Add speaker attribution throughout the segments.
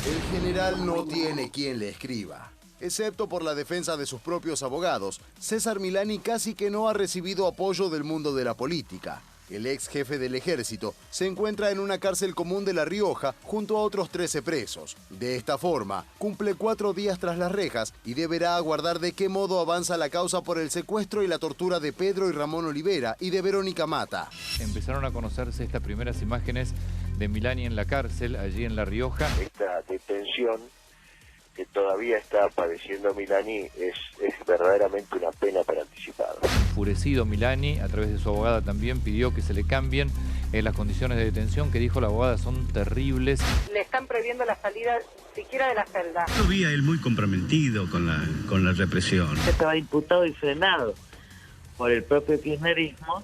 Speaker 1: El general no tiene quien le escriba. Excepto por la defensa de sus propios abogados, César Milani casi que no ha recibido apoyo del mundo de la política. El ex jefe del ejército se encuentra en una cárcel común de La Rioja junto a otros 13 presos. De esta forma, cumple 4 días tras las rejas y deberá aguardar de qué modo avanza la causa por el secuestro y la tortura de Pedro y Ramón Olivera y de Verónica Mata.
Speaker 2: Empezaron a conocerse estas primeras imágenes de Milani en la cárcel, allí en La Rioja.
Speaker 3: Esta detención que todavía está padeciendo Milani es verdaderamente una pena para anticipado.
Speaker 2: Enfurecido Milani, a través de su abogada también, pidió que se le cambien las condiciones de detención, que dijo la abogada son terribles.
Speaker 4: Le están prohibiendo la salida siquiera de la celda.
Speaker 5: Lo vi a él muy comprometido con la represión.
Speaker 6: Estaba imputado y frenado por el propio kirchnerismo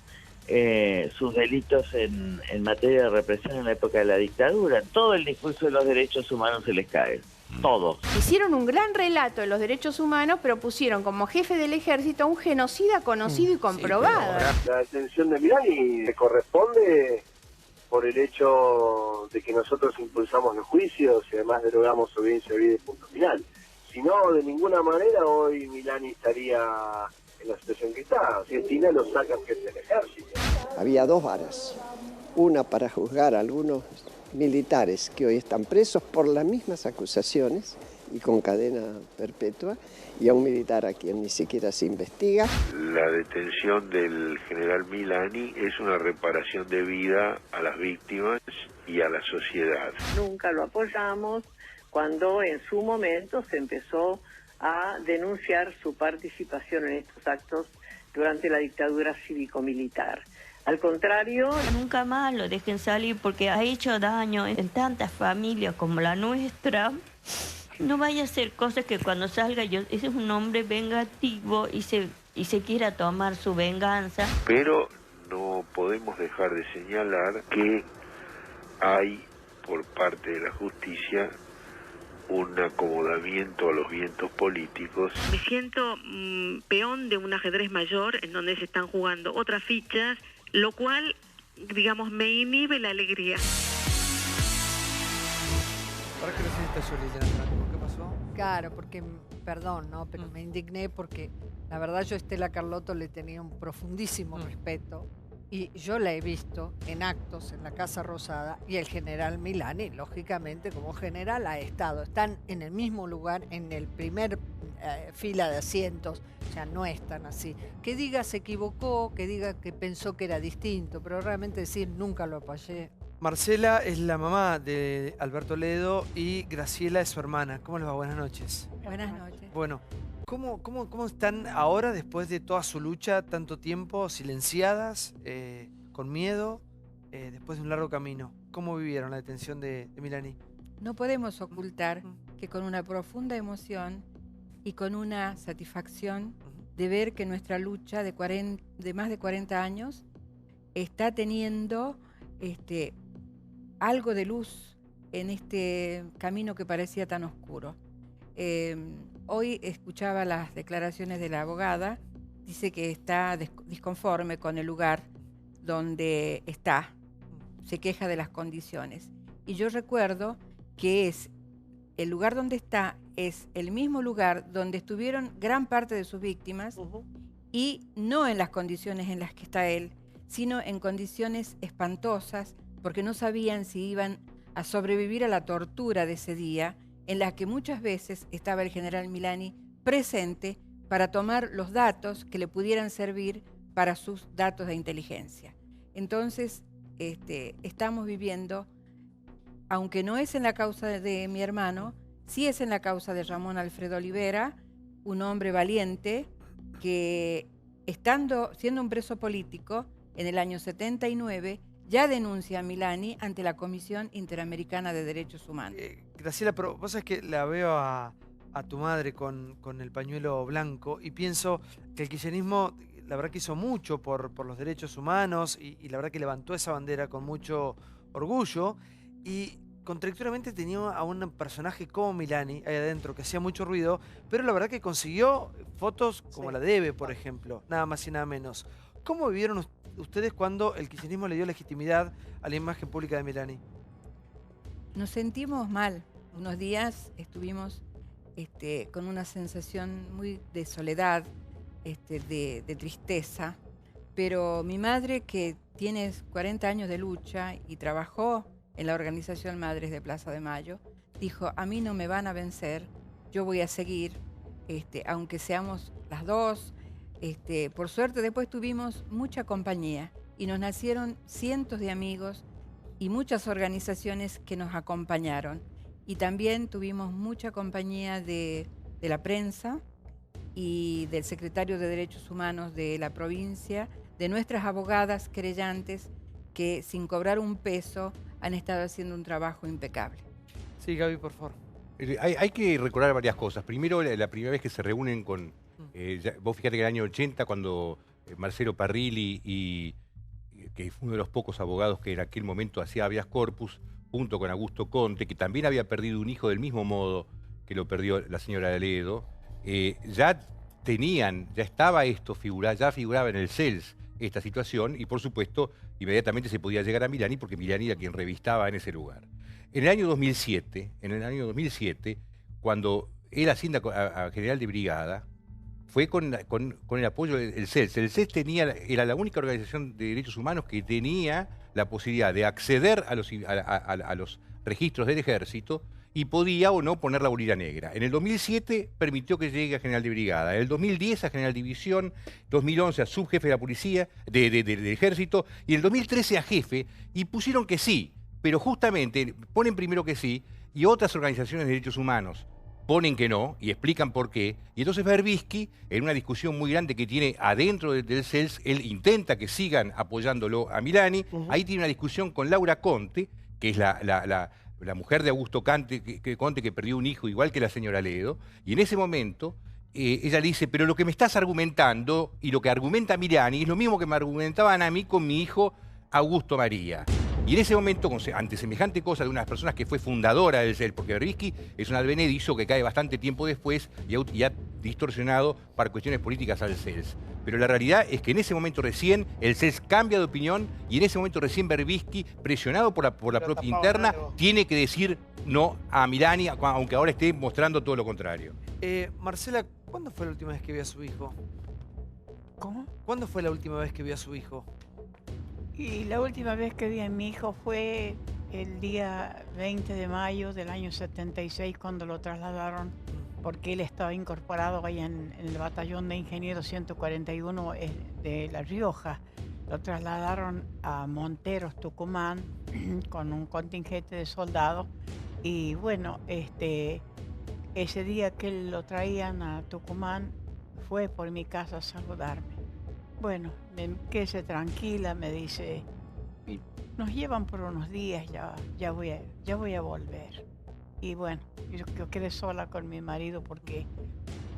Speaker 6: sus delitos en materia de represión en la época de la dictadura. Todo el discurso de los derechos humanos se les cae. Todos.
Speaker 7: Hicieron un gran relato de los derechos humanos, pero pusieron como jefe del ejército a un genocida conocido y comprobado.
Speaker 3: Sí, la detención de Milani le corresponde por el hecho de que nosotros impulsamos los juicios y además derogamos audiencia de vida y punto final. Si no, de ninguna manera hoy Milani estaría en la situación que está. Argentina lo saca jefe del ejército.
Speaker 8: Había 2 varas, una para juzgar a algunos militares que hoy están presos por las mismas acusaciones y con cadena perpetua, y a un militar a quien ni siquiera se investiga.
Speaker 9: La detención del general Milani es una reparación de vida a las víctimas y a la sociedad.
Speaker 4: Nunca lo apoyamos cuando en su momento se empezó a denunciar su participación en estos actos durante la dictadura cívico-militar. Al contrario,
Speaker 10: nunca más lo dejen salir porque ha hecho daño en tantas familias como la nuestra. No vaya a hacer cosas que cuando salga ese es un hombre vengativo y se quiera tomar su venganza.
Speaker 9: Pero no podemos dejar de señalar que hay por parte de la justicia un acomodamiento a los vientos políticos.
Speaker 11: Me siento peón de un ajedrez mayor en donde se están jugando otras fichas, lo cual, digamos, me inhibe la alegría.
Speaker 12: ¿Para qué lo hiciste, Juliana? ¿Qué pasó?
Speaker 13: Claro, porque, perdón, ¿no? Pero me indigné porque la verdad yo a Estela Carlotto le tenía un profundísimo respeto y yo la he visto en actos en la Casa Rosada y el general Milani, lógicamente, como general ha estado. Están en el mismo lugar, en el primer fila de asientos, o sea, no están así. Que diga se equivocó, que diga que pensó que era distinto, pero realmente decir nunca lo apoyé.
Speaker 12: Marcela es la mamá de Alberto Ledo y Graciela es su hermana. ¿Cómo les va? Buenas noches.
Speaker 13: Buenas noches.
Speaker 12: Bueno, ¿cómo están ahora después de toda su lucha, tanto tiempo, silenciadas, con miedo, después de un largo camino? ¿Cómo vivieron la detención de Milani?
Speaker 14: No podemos ocultar que con una profunda emoción y con una satisfacción de ver que nuestra lucha de más de 40 años está teniendo algo de luz en este camino que parecía tan oscuro. Hoy escuchaba las declaraciones de la abogada, dice que está disconforme con el lugar donde está, se queja de las condiciones. Y yo recuerdo que el lugar donde está es el mismo lugar donde estuvieron gran parte de sus víctimas y no en las condiciones en las que está él, sino en condiciones espantosas, porque no sabían si iban a sobrevivir a la tortura de ese día, en la que muchas veces estaba el general Milani presente para tomar los datos que le pudieran servir para sus datos de inteligencia. Entonces, estamos viviendo, aunque no es en la causa de mi hermano, sí es en la causa de Ramón Alfredo Olivera, un hombre valiente que, siendo un preso político, en el año 79, ya denuncia a Milani ante la Comisión Interamericana de Derechos Humanos.
Speaker 12: Graciela, pero vos sabés que la veo a tu madre con el pañuelo blanco y pienso que el kirchnerismo, la verdad que hizo mucho por los derechos humanos y la verdad que levantó esa bandera con mucho orgullo y contradictoriamente tenía a un personaje como Milani ahí adentro que hacía mucho ruido, pero la verdad que consiguió fotos como la de Eve, por ejemplo, nada más y nada menos. ¿Cómo vivieron ustedes cuando el kirchnerismo le dio legitimidad a la imagen pública de Milani?
Speaker 14: Nos sentimos mal, unos días estuvimos con una sensación muy de soledad, de tristeza, pero mi madre, que tiene 40 años de lucha y trabajó en la organización Madres de Plaza de Mayo, dijo: a mí no me van a vencer, yo voy a seguir, aunque seamos las dos. Por suerte después tuvimos mucha compañía y nos nacieron cientos de amigos y muchas organizaciones que nos acompañaron. Y también tuvimos mucha compañía de la prensa y del secretario de Derechos Humanos de la provincia, de nuestras abogadas querellantes que sin cobrar un peso han estado haciendo un trabajo impecable.
Speaker 12: Sí, Gaby, por favor.
Speaker 15: Hay que recordar varias cosas. Primero, la primera vez que se reúnen con... vos fíjate que en el año 80, cuando Marcelo Parrilli, que fue uno de los pocos abogados que en aquel momento hacía habeas corpus, junto con Augusto Conte, que también había perdido un hijo del mismo modo que lo perdió la señora Ledo, ya estaba esto ya figuraba en el CELS esta situación, y por supuesto inmediatamente se podía llegar a Milani, porque Milani era quien revistaba en ese lugar. En el año 2007, cuando él asciende a general de brigada, fue con el apoyo del CELS. El CELS era la única organización de derechos humanos que tenía la posibilidad de acceder a los registros del ejército y podía o no poner la bolilla negra. En el 2007 permitió que llegue a general de brigada, en el 2010 a general de división, 2011 a subjefe de la policía, del ejército, y en el 2013 a jefe, y pusieron que sí, pero justamente ponen primero que sí, y otras organizaciones de derechos humanos ponen que no, y explican por qué, y entonces Berbisky, en una discusión muy grande que tiene adentro del CELS, él intenta que sigan apoyándolo a Milani. Ahí tiene una discusión con Laura Conte, que es la mujer de Augusto Conte, que perdió un hijo igual que la señora Ledo, y en ese momento ella le dice: pero lo que me estás argumentando y lo que argumenta Milani es lo mismo que me argumentaban a mí con mi hijo Augusto María. Y en ese momento, ante semejante cosa de una de las personas que fue fundadora del CELS, porque Berbisky es un advenedizo que cae bastante tiempo después y ha distorsionado para cuestiones políticas al CELS. Pero la realidad es que en ese momento recién el CELS cambia de opinión, y en ese momento recién Berbisky, presionado por la propia interna, tiene que decir no a Milani, aunque ahora esté mostrando todo lo contrario.
Speaker 12: Marcela, ¿cuándo fue la última vez que vio a su hijo?
Speaker 16: ¿Cómo?
Speaker 12: ¿Cuándo fue la última vez que vio a su hijo?
Speaker 16: Y la última vez que vi a mi hijo fue el día 20 de mayo del año 76, cuando lo trasladaron, porque él estaba incorporado ahí en el batallón de ingenieros 141 de La Rioja. Lo trasladaron a Monteros, Tucumán, con un contingente de soldados. Y bueno, ese día que lo traían a Tucumán, fue por mi casa a saludarme. Bueno, quédese tranquila, me dice, nos llevan por unos días, ya voy a volver. Y bueno, yo quedé sola con mi marido porque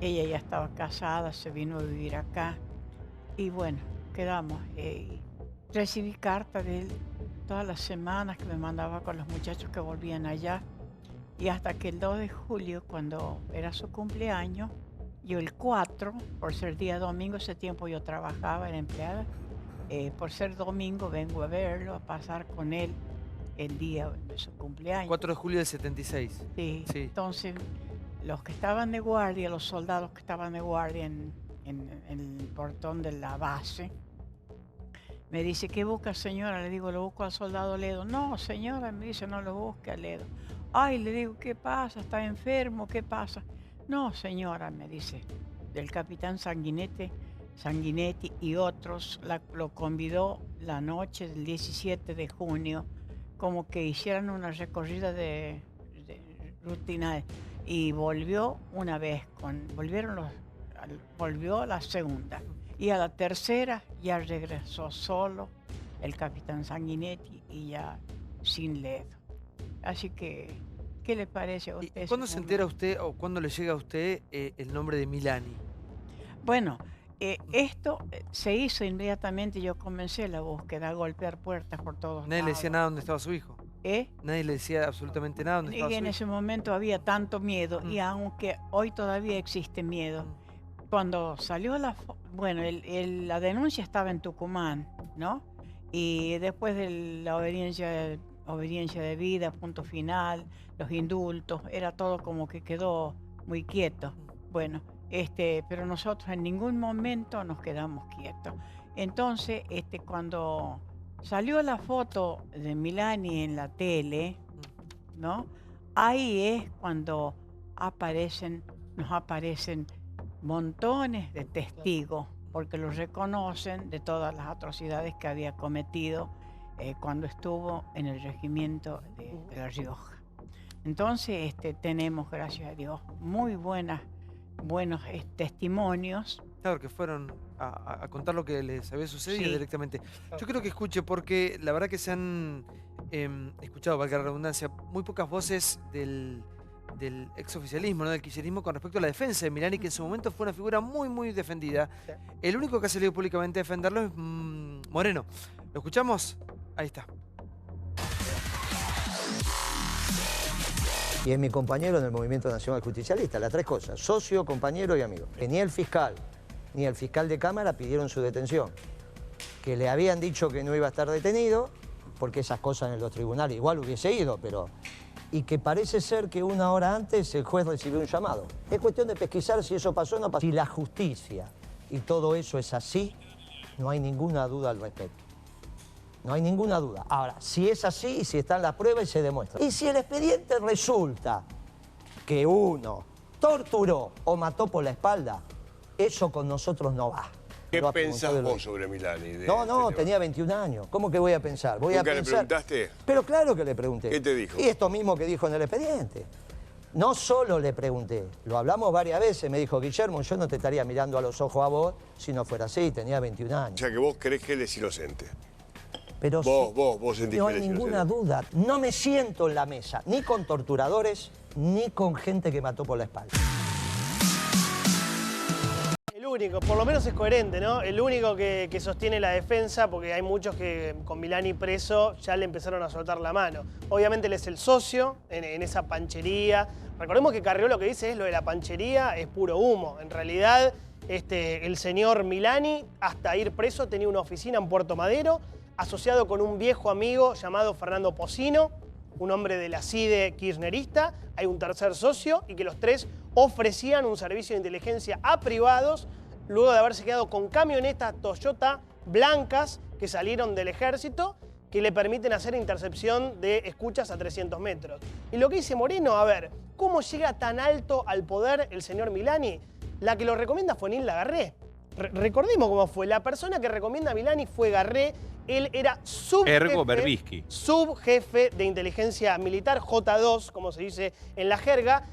Speaker 16: ella ya estaba casada, se vino a vivir acá. Y bueno, quedamos. Recibí cartas de él todas las semanas, que me mandaba con los muchachos que volvían allá. Y hasta que el 2 de julio, cuando era su cumpleaños, yo el 4, por ser día domingo, ese tiempo yo trabajaba, era empleada, por ser domingo vengo a verlo, a pasar con él el día de su cumpleaños.
Speaker 12: 4 de julio del 76.
Speaker 16: Sí. Entonces los que estaban de guardia, los soldados que estaban de guardia en el portón de la base, me dice: ¿qué busca, señora? Le digo: lo busco al soldado Ledo. No, señora, me dice, no lo busque a Ledo. Ay, le digo: ¿qué pasa? ¿Está enfermo? ¿Qué pasa? No, señora, me dice, del capitán Sanguinetti y otros lo convidó la noche del 17 de junio, como que hicieran una recorrida de rutina, y volvió una vez, volvió a la segunda, y a la tercera ya regresó solo el capitán Sanguinetti y ya sin Ledo. Así que, ¿qué le parece a usted?
Speaker 12: ¿Cuándo se entera usted o cuándo le llega a usted el nombre de Milani?
Speaker 16: Bueno, esto se hizo inmediatamente. Yo comencé la búsqueda, a golpear puertas por todos lados.
Speaker 12: ¿Nadie le decía nada dónde estaba su hijo? Nadie le decía absolutamente nada dónde estaba su hijo.
Speaker 16: En ese momento había tanto miedo, y aunque hoy todavía existe miedo, cuando salió la denuncia estaba en Tucumán, ¿no? Y después de la obediencia obediencia de vida, punto final, los indultos, era todo como que quedó muy quieto. Bueno, pero nosotros en ningún momento nos quedamos quietos. Entonces, cuando salió la foto de Milani en la tele, ¿no? Ahí es cuando nos aparecen montones de testigos, porque lo reconocen de todas las atrocidades que había cometido cuando estuvo en el regimiento de La Rioja. Entonces tenemos, gracias a Dios, muy buenos testimonios.
Speaker 12: Claro, que fueron a contar lo que les había sucedido
Speaker 16: Sí.
Speaker 12: directamente. Yo creo que escuche, porque la verdad que se han escuchado, valga la redundancia, muy pocas voces del exoficialismo, ¿no? Del kirchnerismo, con respecto a la defensa de Milani, que en su momento fue una figura muy, muy defendida. El único que ha salido públicamente a defenderlo es Moreno. ¿Lo escuchamos? Ahí está.
Speaker 17: Y es mi compañero en el Movimiento Nacional Justicialista, las tres cosas: socio, compañero y amigo. Que ni el fiscal ni el fiscal de Cámara pidieron su detención. Que le habían dicho que no iba a estar detenido, porque esas cosas en los tribunales igual hubiese ido, pero... Y que parece ser que una hora antes el juez recibió un llamado. Es cuestión de pesquisar si eso pasó o no pasó. Si la justicia y todo eso es así, no hay ninguna duda al respecto. No hay ninguna duda. Ahora, si es así y si están las pruebas y se demuestra. Y si el expediente resulta que uno torturó o mató por la espalda, eso con nosotros no va.
Speaker 18: ¿Qué pensás vos sobre Milani?
Speaker 17: No, tenía 21 años. ¿Cómo que voy a pensar? Voy a
Speaker 18: ¿Nunca
Speaker 17: pensar...
Speaker 18: le preguntaste?
Speaker 17: Pero claro que le pregunté.
Speaker 18: ¿Qué te dijo?
Speaker 17: Y esto mismo que dijo en el expediente. No solo le pregunté, lo hablamos varias veces. Me dijo: Guillermo, yo no te estaría mirando a los ojos a vos si no fuera así. Tenía 21 años.
Speaker 18: O sea que vos creés que él es inocente.
Speaker 17: Pero
Speaker 18: vos sentís
Speaker 17: no
Speaker 18: que
Speaker 17: hay
Speaker 18: él es
Speaker 17: ninguna
Speaker 18: inocente.
Speaker 17: duda. No me siento en la mesa, ni con torturadores, ni con gente que mató por la espalda.
Speaker 19: El único, por lo menos es coherente, ¿no? El único que sostiene la defensa, porque hay muchos que con Milani preso ya le empezaron a soltar la mano. Obviamente él es el socio en esa panchería. Recordemos que Carrió lo que dice es lo de la panchería es puro humo. En realidad, el señor Milani, hasta ir preso, tenía una oficina en Puerto Madero, asociado con un viejo amigo llamado Fernando Pocino, un hombre de la CIDE kirchnerista. Hay un tercer socio y que los tres ofrecían un servicio de inteligencia a privados luego de haberse quedado con camionetas Toyota blancas que salieron del ejército, que le permiten hacer intercepción de escuchas a 300 metros. Y lo que dice Moreno, a ver, ¿cómo llega tan alto al poder el señor Milani? La que lo recomienda fue Nilda Garré. Recordemos cómo fue. La persona que recomienda a Milani fue Garré. Él era subjefe de inteligencia militar, J2, como se dice en la jerga.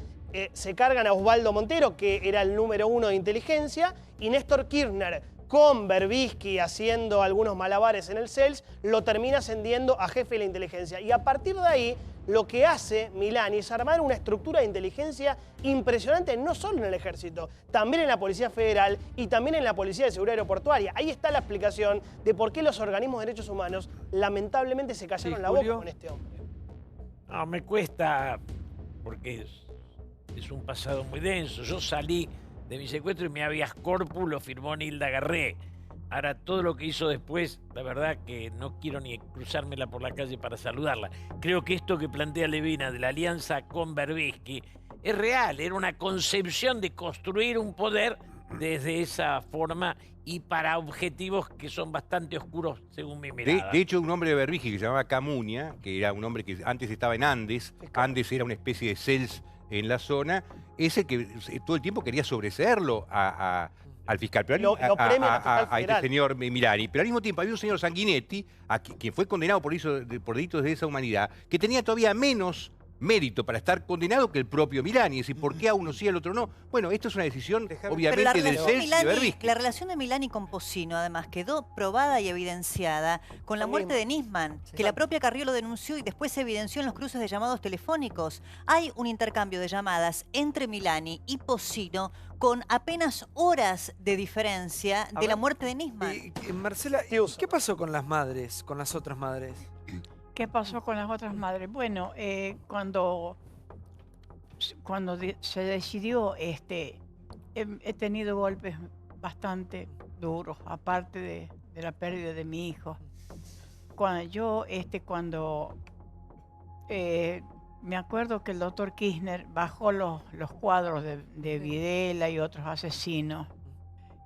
Speaker 19: Se cargan a Osvaldo Montero, que era el número 1 de inteligencia, y Néstor Kirchner, con Berbisky haciendo algunos malabares en el CELS, lo termina ascendiendo a jefe de la inteligencia. Y a partir de ahí, lo que hace Milani es armar una estructura de inteligencia impresionante, no solo en el ejército, también en la Policía Federal y también en la Policía de Seguridad Aeroportuaria. Ahí está la explicación de por qué los organismos de derechos humanos lamentablemente se callaron la boca con este hombre.
Speaker 20: No, me cuesta, porque es un pasado muy denso. Yo salí de mi secuestro y mi habeas corpus lo firmó Nilda Garré. Ahora, todo lo que hizo después, la verdad que no quiero ni cruzármela por la calle para saludarla. Creo que esto que plantea Levina de la alianza con Berbisky es real. Era una concepción de construir un poder desde esa forma y para objetivos que son bastante oscuros según mi mirada.
Speaker 15: De hecho, un hombre de Berbisky que se llamaba Camuña, que era un hombre que antes estaba en Andes. Andes era una especie de CELS en la zona, ese que todo el tiempo quería sobreseerlo al fiscal, pero a este señor Milani. Pero al mismo tiempo había un señor Sanguinetti, quien fue condenado por delitos de lesa humanidad, que tenía todavía menos mérito para estar condenado que el propio Milani. Es decir, ¿por qué a uno sí y al otro no? Bueno, esto es una decisión, obviamente, del CELS y de Berbisky.
Speaker 21: La relación de Milani con Pocino, además, quedó probada y evidenciada con la muerte de Nisman, que la propia Carrió lo denunció y después se evidenció en los cruces de llamados telefónicos. Hay un intercambio de llamadas entre Milani y Pocino con apenas horas de diferencia de la muerte de Nisman.
Speaker 12: Marcela, ¿qué pasó con las madres, con las otras madres?
Speaker 16: ¿Qué pasó con las otras madres? Bueno, cuando se decidió, he tenido golpes bastante duros, aparte de la pérdida de mi hijo. Cuando me acuerdo que el doctor Kirchner bajó los cuadros de Videla y otros asesinos.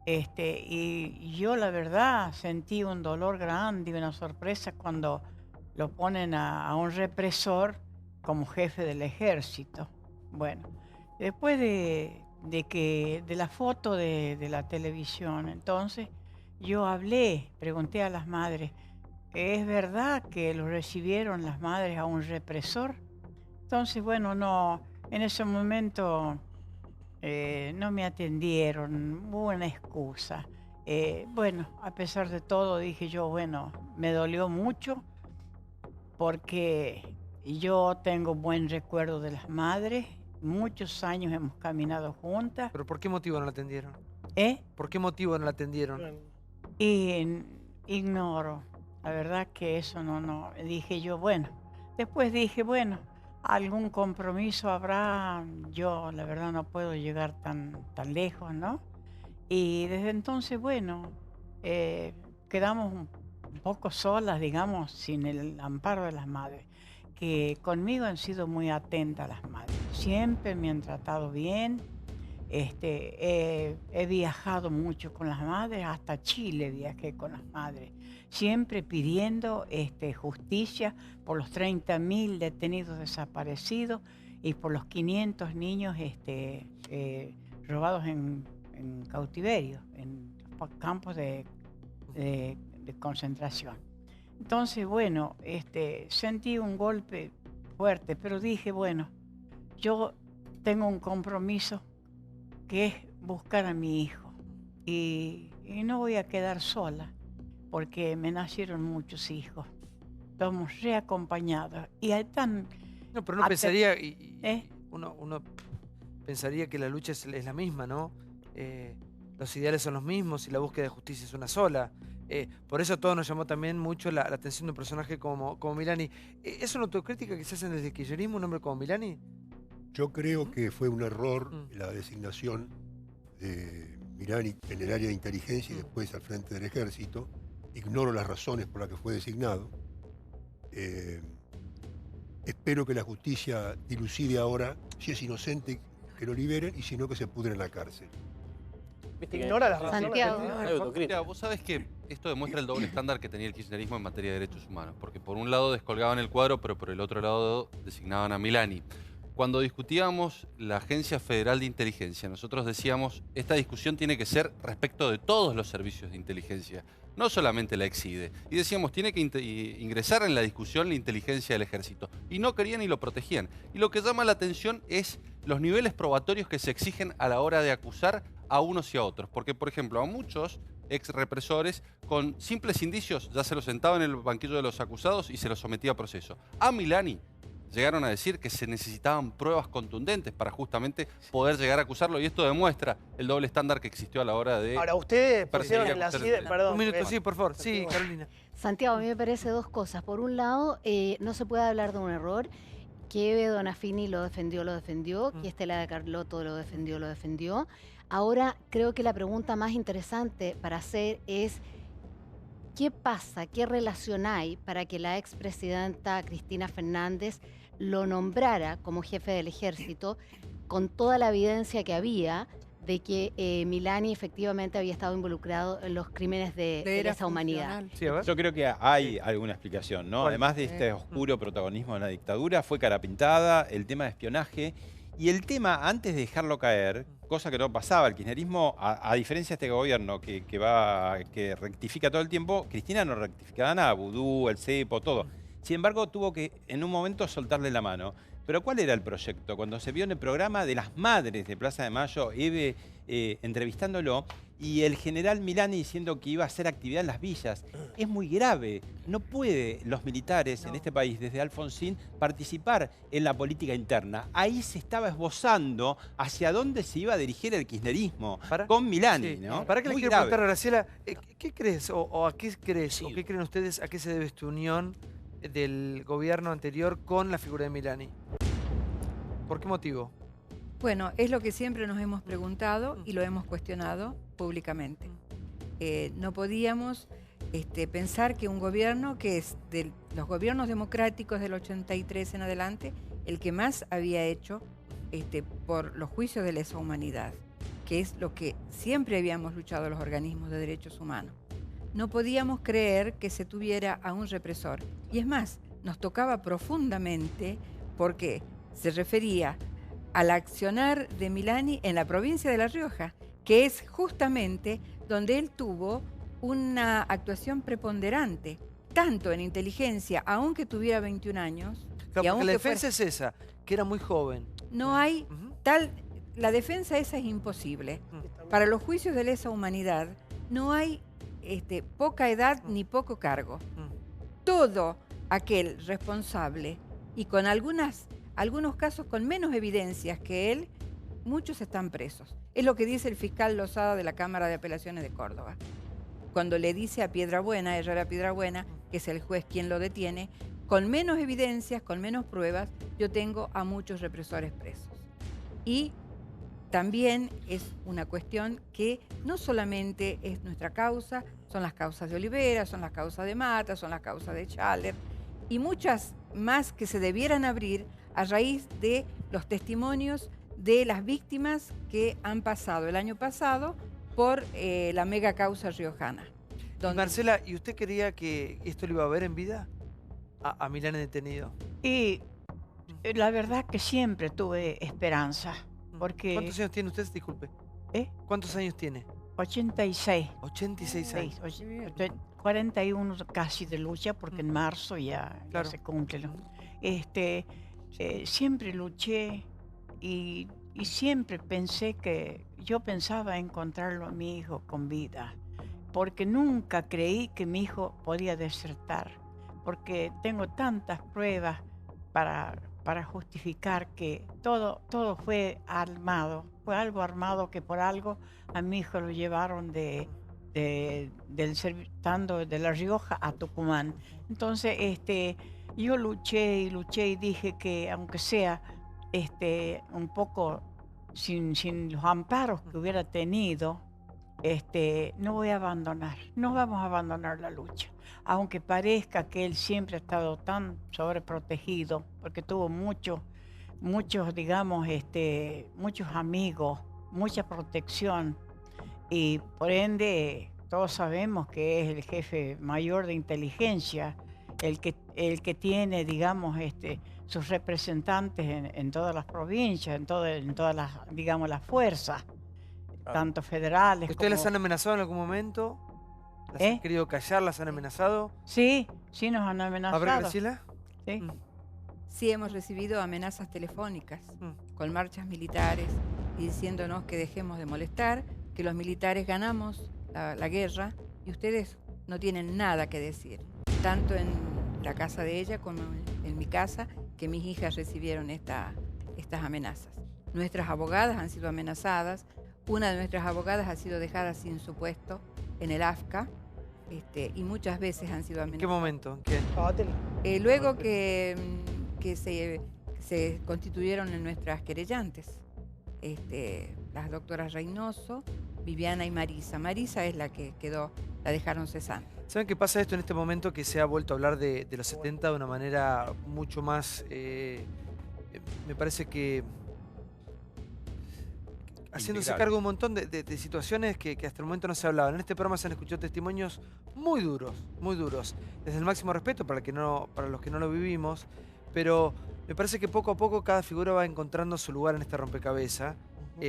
Speaker 16: Y yo la verdad sentí un dolor grande y una sorpresa cuando lo ponen a un represor como jefe del ejército. Bueno, después de la foto de la televisión, entonces yo pregunté a las madres, ¿es verdad que lo recibieron las madres a un represor? Entonces, bueno, no, en ese momento no me atendieron, hubo una excusa. Bueno, a pesar de todo, dije yo, bueno, me dolió mucho porque yo tengo buen recuerdo de las madres, muchos años hemos caminado juntas.
Speaker 12: ¿Pero por qué motivo no la atendieron?
Speaker 16: ¿Por
Speaker 12: qué motivo no la atendieron?
Speaker 16: Ignoro, la verdad que eso no, dije yo, bueno, después dije, bueno, algún compromiso habrá, yo la verdad no puedo llegar tan lejos, ¿no? Y desde entonces, bueno, quedamos un poco solas, digamos, sin el amparo de las madres, que conmigo han sido muy atentas las madres, siempre me han tratado bien, he viajado mucho con las madres, hasta Chile viajé con las madres, siempre pidiendo justicia por los 30.000 detenidos desaparecidos y por los 500 niños robados en cautiverio, en campos de concentración. Entonces, bueno, sentí un golpe fuerte, pero dije, bueno, yo tengo un compromiso que es buscar a mi hijo y no voy a quedar sola porque me nacieron muchos hijos. Estamos reacompañados y hay tan...
Speaker 12: No, pero uno pensaría, uno pensaría que la lucha es la misma, ¿no? Los ideales son los mismos y la búsqueda de justicia es una sola. Por eso todo nos llamó también mucho la atención de un personaje como Milani. ¿Es una autocrítica que se hacen desde el kirchnerismo un hombre como Milani?
Speaker 18: Yo creo que fue un error la designación de Milani en el área de inteligencia y después al frente del ejército. Ignoro las razones por las que fue designado. Espero que la justicia dilucide ahora si es inocente, que lo liberen, y si no, que se pudre en la cárcel.
Speaker 19: Ignora las razones.
Speaker 1: Mira, vos sabés que esto demuestra el doble estándar que tenía el kirchnerismo en materia de derechos humanos, porque por un lado descolgaban el cuadro, pero por el otro lado designaban a Milani. Cuando discutíamos la Agencia Federal de Inteligencia, nosotros decíamos, esta discusión tiene que ser respecto de todos los servicios de inteligencia, no solamente la EXIDE. Y decíamos, tiene que ingresar en la discusión la inteligencia del ejército. Y no querían y lo protegían. Y lo que llama la atención es los niveles probatorios que se exigen a la hora de acusar a unos y a otros. Porque, por ejemplo, a muchos ex represores, con simples indicios, ya se los sentaba en el banquillo de los acusados y se los sometía a proceso. A Milani llegaron a decir que se necesitaban pruebas contundentes para justamente poder llegar a acusarlo, y esto demuestra el doble estándar que existió a la hora de...
Speaker 19: Ahora, ustedes pusieron en la CIDE... Perdón.
Speaker 12: Un minuto, sí, por favor. Sí, Carolina.
Speaker 22: Santiago, a mí me parece dos cosas. Por un lado, no se puede hablar de un error. Que Eve Donafini lo defendió, que Estela de Carlotto lo defendió. Ahora, creo que la pregunta más interesante para hacer es ¿qué pasa, qué relación hay para que la expresidenta Cristina Fernández lo nombrara como jefe del ejército con toda la evidencia que había de que Milani efectivamente había estado involucrado en los crímenes de lesa humanidad?
Speaker 23: Sí, yo creo que hay alguna explicación, ¿no? Además de este oscuro protagonismo de la dictadura, fue cara pintada, el tema de espionaje y el tema, antes de dejarlo caer, cosa que no pasaba, el kirchnerismo, a diferencia de este gobierno que rectifica todo el tiempo, Cristina no rectificaba nada, Vudú, el cepo, todo. Sin embargo, tuvo que en un momento soltarle la mano. Pero ¿cuál era el proyecto? Cuando se vio en el programa de las madres de Plaza de Mayo, Eve entrevistándolo, y el general Milani diciendo que iba a hacer actividad en las villas. Es muy grave. No puede los militares en este país, desde Alfonsín, participar en la política interna. Ahí se estaba esbozando hacia dónde se iba a dirigir el kirchnerismo con Milani, ¿no?
Speaker 12: Para que le quiero preguntar a Graciela, ¿qué crees o a qué crees o qué creen ustedes a qué se debe esta unión del gobierno anterior con la figura de Milani? ¿Por qué motivo?
Speaker 14: Bueno, es lo que siempre nos hemos preguntado y lo hemos cuestionado públicamente. No podíamos pensar que un gobierno que es de los gobiernos democráticos del 83 en adelante, el que más había hecho por los juicios de lesa humanidad, que es lo que siempre habíamos luchado los organismos de derechos humanos. No podíamos creer que se tuviera a un represor. Y es más, nos tocaba profundamente porque se refería al accionar de Milani en la provincia de La Rioja, que es justamente donde él tuvo una actuación preponderante, tanto en inteligencia, aunque tuviera 21 años.
Speaker 12: Claro,
Speaker 14: y
Speaker 12: porque la defensa es esa, que era muy joven.
Speaker 14: No hay tal... La defensa esa es imposible. Para los juicios de lesa humanidad no hay poca edad ni poco cargo. Todo aquel responsable, y con algunos casos con menos evidencias que él, muchos están presos. Es lo que dice el fiscal Lozada de la Cámara de Apelaciones de Córdoba. Cuando le dice a Piedrabuena, Herrera Piedrabuena, que es el juez quien lo detiene, con menos evidencias, con menos pruebas, yo tengo a muchos represores presos. Y también es una cuestión que no solamente es nuestra causa, son las causas de Olivera, son las causas de Mata, son las causas de Schaller, y muchas más que se debieran abrir a raíz de los testimonios de las víctimas que han pasado el año pasado por la mega causa riojana.
Speaker 12: Y Marcela, ¿y usted quería que esto lo iba a ver en vida? A Milani detenido.
Speaker 16: Y la verdad que siempre tuve esperanza. Porque...
Speaker 12: ¿Cuántos años tiene usted? Disculpe. ¿Cuántos años tiene?
Speaker 16: 86.
Speaker 12: 86 años.
Speaker 16: 41 casi de lucha, porque en marzo ya se cumple. Siempre luché y siempre pensé que yo pensaba encontrarlo a mi hijo con vida, porque nunca creí que mi hijo podía desertar, porque tengo tantas pruebas para justificar que todo fue armado, fue algo armado, que por algo a mi hijo lo llevaron estando de La Rioja a Tucumán. Entonces, yo luché y dije que aunque sea un poco sin los amparos que hubiera tenido, no voy a abandonar, no vamos a abandonar la lucha. Aunque parezca que él siempre ha estado tan sobreprotegido, porque tuvo muchos, digamos, muchos amigos, mucha protección, y por ende todos sabemos que es el jefe mayor de inteligencia, el que tiene, digamos, sus representantes en todas las provincias, en todas las, digamos, las fuerzas, tanto federales
Speaker 12: ¿Ustedes las han amenazado en algún momento? ¿Las han querido callar? ¿Las han amenazado?
Speaker 16: Sí, nos han amenazado.
Speaker 12: A ver, Graciela.
Speaker 16: Sí.
Speaker 14: Sí, hemos recibido amenazas telefónicas con marchas militares y diciéndonos que dejemos de molestar, que los militares ganamos la guerra y ustedes no tienen nada que decir. Tanto en la casa de ella como en mi casa, que mis hijas recibieron estas amenazas. Nuestras abogadas han sido amenazadas. Una de nuestras abogadas ha sido dejada sin su puesto en el AFCA, y muchas veces han sido amenazadas.
Speaker 12: ¿En qué momento?
Speaker 14: Luego que se constituyeron en nuestras querellantes, las doctoras Reynoso, Viviana y Marisa. Marisa es la que quedó, la dejaron cesante.
Speaker 12: ¿Saben qué pasa esto en este momento, que se ha vuelto a hablar de los 70 de una manera mucho más, me parece que haciéndose cargo de un montón de situaciones que hasta el momento no se hablaban? En este programa se han escuchado testimonios muy duros, desde el máximo respeto para los que no lo vivimos, pero me parece que poco a poco cada figura va encontrando su lugar en este rompecabezas.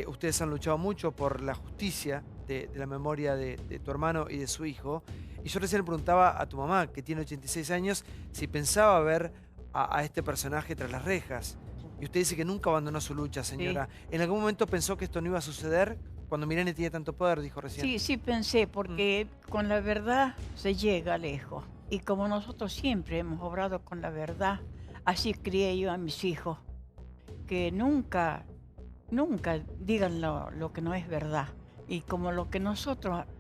Speaker 12: Ustedes han luchado mucho por la justicia de la memoria de tu hermano y de su hijo, y yo recién le preguntaba a tu mamá, que tiene 86 años, si pensaba ver a este personaje tras las rejas. Y usted dice que nunca abandonó su lucha, señora. Sí. ¿En algún momento pensó que esto no iba a suceder cuando Milani tenía tanto poder, dijo recién?
Speaker 16: Sí, pensé, porque con la verdad se llega lejos. Y como nosotros siempre hemos obrado con la verdad, así crié yo a mis hijos, que nunca digan lo que no es verdad. Y como lo que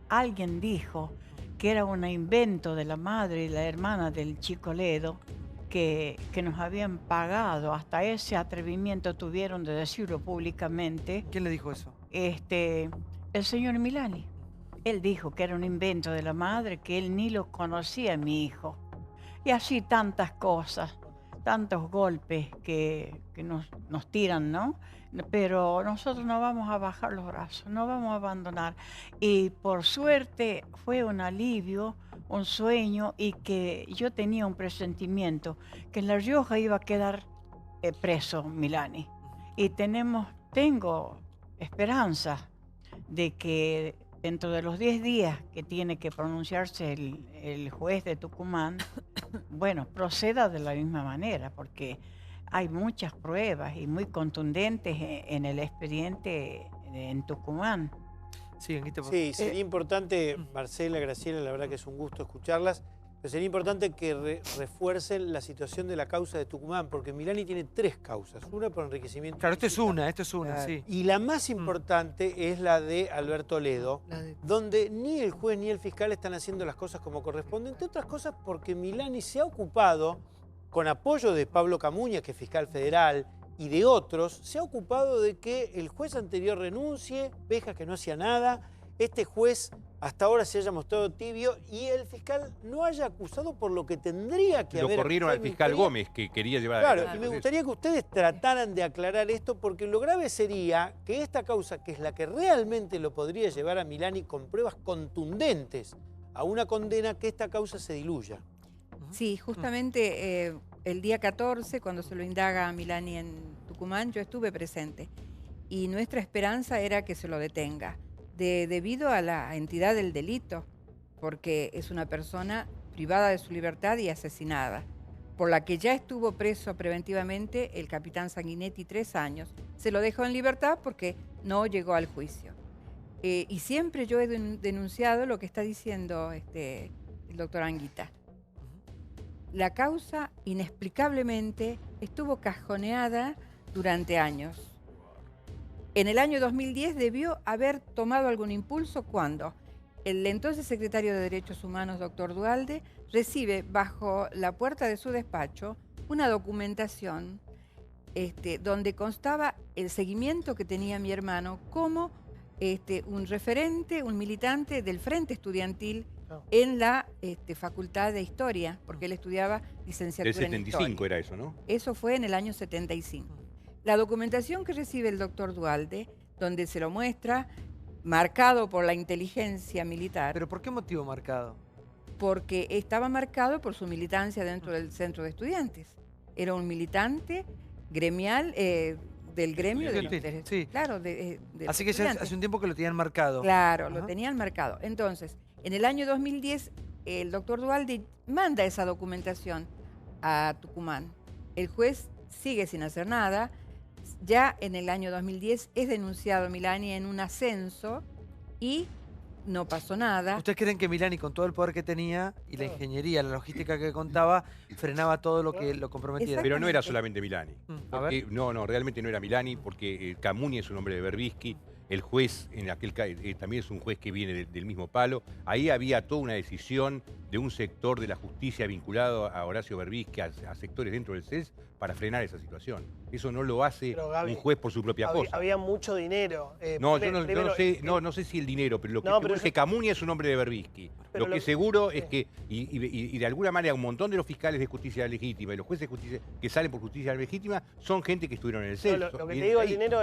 Speaker 16: alguien dijo, que era un invento de la madre y la hermana del chico Ledo, que nos habían pagado, hasta ese atrevimiento tuvieron de decirlo públicamente.
Speaker 12: ¿Quién le dijo eso?
Speaker 16: El señor Milani. Él dijo que era un invento de la madre, que él ni lo conocía a mi hijo. Y así tantas cosas, tantos golpes que nos tiran, ¿no? Pero nosotros no vamos a bajar los brazos, no vamos a abandonar. Y por suerte fue un alivio, un sueño, y que yo tenía un presentimiento que en La Rioja iba a quedar preso Milani. Y tengo esperanza de que dentro de los 10 días que tiene que pronunciarse el juez de Tucumán, bueno, proceda de la misma manera, porque hay muchas pruebas y muy contundentes en el expediente en Tucumán.
Speaker 12: Sí,
Speaker 2: sería importante, Marcela, Graciela, la verdad que es un gusto escucharlas, pero sería importante que refuercen la situación de la causa de Tucumán, porque Milani tiene 3 causas. Una por enriquecimiento.
Speaker 12: Claro, esto es una, sí.
Speaker 2: Y la más importante es la de Alberto Ledo, donde ni el juez ni el fiscal están haciendo las cosas como corresponde, entre otras cosas porque Milani se ha ocupado, con apoyo de Pablo Camuña, que es fiscal federal, y de otros, se ha ocupado de que el juez anterior renuncie, Bejas que no hacía nada, este juez hasta ahora se haya mostrado tibio y el fiscal no haya acusado por lo que tendría que haber.
Speaker 15: Lo corrieron al fiscal Gómez, que quería llevar
Speaker 2: Claro,
Speaker 15: a
Speaker 2: y me gustaría que ustedes trataran de aclarar esto, porque lo grave sería que esta causa, que es la que realmente lo podría llevar a Milani con pruebas contundentes a una condena, que esta causa se diluya.
Speaker 14: Sí, justamente el día 14, cuando se lo indaga a Milani en Tucumán, yo estuve presente. Y nuestra esperanza era que se lo detenga, debido a la entidad del delito, porque es una persona privada de su libertad y asesinada, por la que ya estuvo preso preventivamente el capitán Sanguinetti 3 años. Se lo dejó en libertad porque no llegó al juicio. Y siempre yo he denunciado lo que está diciendo el doctor Anguita. La causa, inexplicablemente, estuvo cajoneada durante años. En el año 2010 debió haber tomado algún impulso cuando el entonces secretario de Derechos Humanos, doctor Duhalde, recibe bajo la puerta de su despacho una documentación donde constaba el seguimiento que tenía mi hermano como un referente, un militante del Frente Estudiantil en la Facultad de Historia, porque él estudiaba licenciatura en Historia.
Speaker 15: El 75 era eso, ¿no?
Speaker 14: Eso fue en el año 75. La documentación que recibe el doctor Duhalde, donde se lo muestra, marcado por la inteligencia militar.
Speaker 12: ¿Pero por qué motivo marcado?
Speaker 14: Porque estaba marcado por su militancia dentro del centro de estudiantes. Era un militante gremial del gremio de,
Speaker 12: sí.
Speaker 14: Claro, de
Speaker 12: así que ya hace un tiempo que lo tenían marcado.
Speaker 14: Claro, lo tenían marcado. Entonces, en el año 2010, el doctor Duhalde manda esa documentación a Tucumán. El juez sigue sin hacer nada. Ya en el año 2010 es denunciado Milani en un ascenso y no pasó nada.
Speaker 12: ¿Ustedes creen que Milani, con todo el poder que tenía y la ingeniería, la logística que contaba, frenaba todo lo que lo comprometía?
Speaker 15: Pero no era solamente Milani.
Speaker 12: A
Speaker 15: No, realmente no era Milani, porque Camuña es un hombre de Berbisky. El juez, en aquel también es un juez que viene del mismo palo. Ahí había toda una decisión de un sector de la justicia vinculado a Horacio Berbisky, a sectores dentro del CES, para frenar esa situación. Eso no lo hace un juez por su propia cosa.
Speaker 19: Había mucho dinero.
Speaker 15: No, yo no sé si el dinero, pero lo que seguro es que Camuña es un hombre de Berbisky. Lo que seguro es que, y de alguna manera, un montón de los fiscales de justicia legítima y los jueces de justicia que salen por justicia legítima son gente que estuvieron en el CES.
Speaker 19: Lo que te digo, el dinero,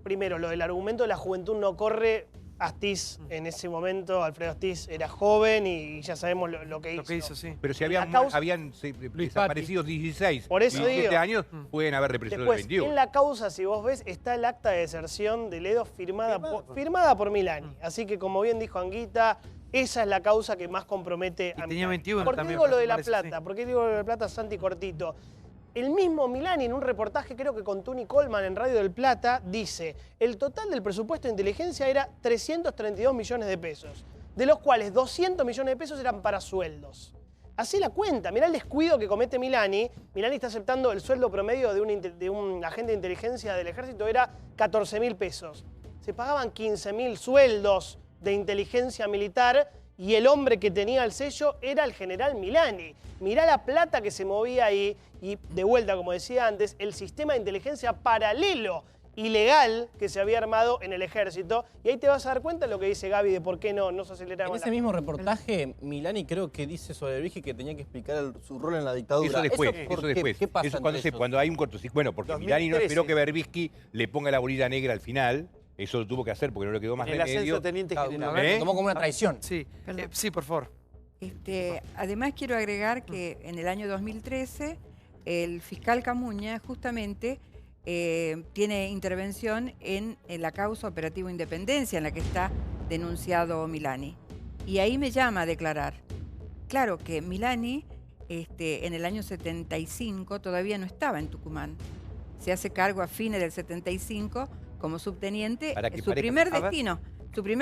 Speaker 19: primero, lo del argumento de la juventud no corre. Astiz, en ese momento, Alfredo Astiz era joven y ya sabemos lo que hizo.
Speaker 12: Sí.
Speaker 15: Pero si habían desaparecido 16,
Speaker 19: por eso
Speaker 15: 17 años, pueden haber represado
Speaker 19: después,
Speaker 15: el 21.
Speaker 19: En la causa, si vos ves, está el acta de deserción de Ledo firmada por Milani. Así que, como bien dijo Anguita, esa es la causa que más compromete a
Speaker 12: tenía
Speaker 19: Milani.
Speaker 12: 21
Speaker 19: ¿Por qué
Speaker 12: también,
Speaker 19: digo lo de La
Speaker 12: parece,
Speaker 19: Plata?
Speaker 12: sí.
Speaker 19: ¿Por qué digo lo de La Plata, Santi Cortito? El mismo Milani, en un reportaje creo que con Tuni Coleman en Radio del Plata, dice: el total del presupuesto de inteligencia era 332 millones de pesos, de los cuales 200 millones de pesos eran para sueldos. Así la cuenta, mirá el descuido que comete Milani. Milani está aceptando el sueldo promedio de un agente de inteligencia del ejército, era 14.000 pesos. Se pagaban 15.000 sueldos de inteligencia militar y el hombre que tenía el sello era el general Milani. Mirá la plata que se movía ahí y, de vuelta, como decía antes, el sistema de inteligencia paralelo ilegal que se había armado en el ejército. Y ahí te vas a dar cuenta de lo que dice Gaby de por qué no se aceleraban.
Speaker 5: En ese mismo reportaje, Milani creo que dice sobre Vigil que tenía que explicar su rol en la dictadura.
Speaker 15: Eso después,
Speaker 5: ¿Por
Speaker 15: eso
Speaker 5: qué?
Speaker 15: después.
Speaker 5: ¿Qué pasa
Speaker 15: Eso
Speaker 5: entre ellos?
Speaker 15: cuando hay un cortocircuito. Bueno, porque
Speaker 5: 2013.
Speaker 15: Milani no esperó que Berbisky le ponga la bolita negra al final. Eso lo tuvo que hacer porque no le quedó más
Speaker 2: En el
Speaker 15: remedio.
Speaker 2: ascenso teniente general.
Speaker 15: ¿Eh?
Speaker 5: Lo tomó como una traición.
Speaker 12: Sí, sí, por favor.
Speaker 14: Además quiero agregar que en el año 2013 el fiscal Camuña justamente tiene intervención en la causa Operativo Independencia en la que está denunciado Milani. Y ahí me llama a declarar. Claro que Milani en el año 75 todavía no estaba en Tucumán. Se hace cargo a fines del 75 como subteniente. Su primer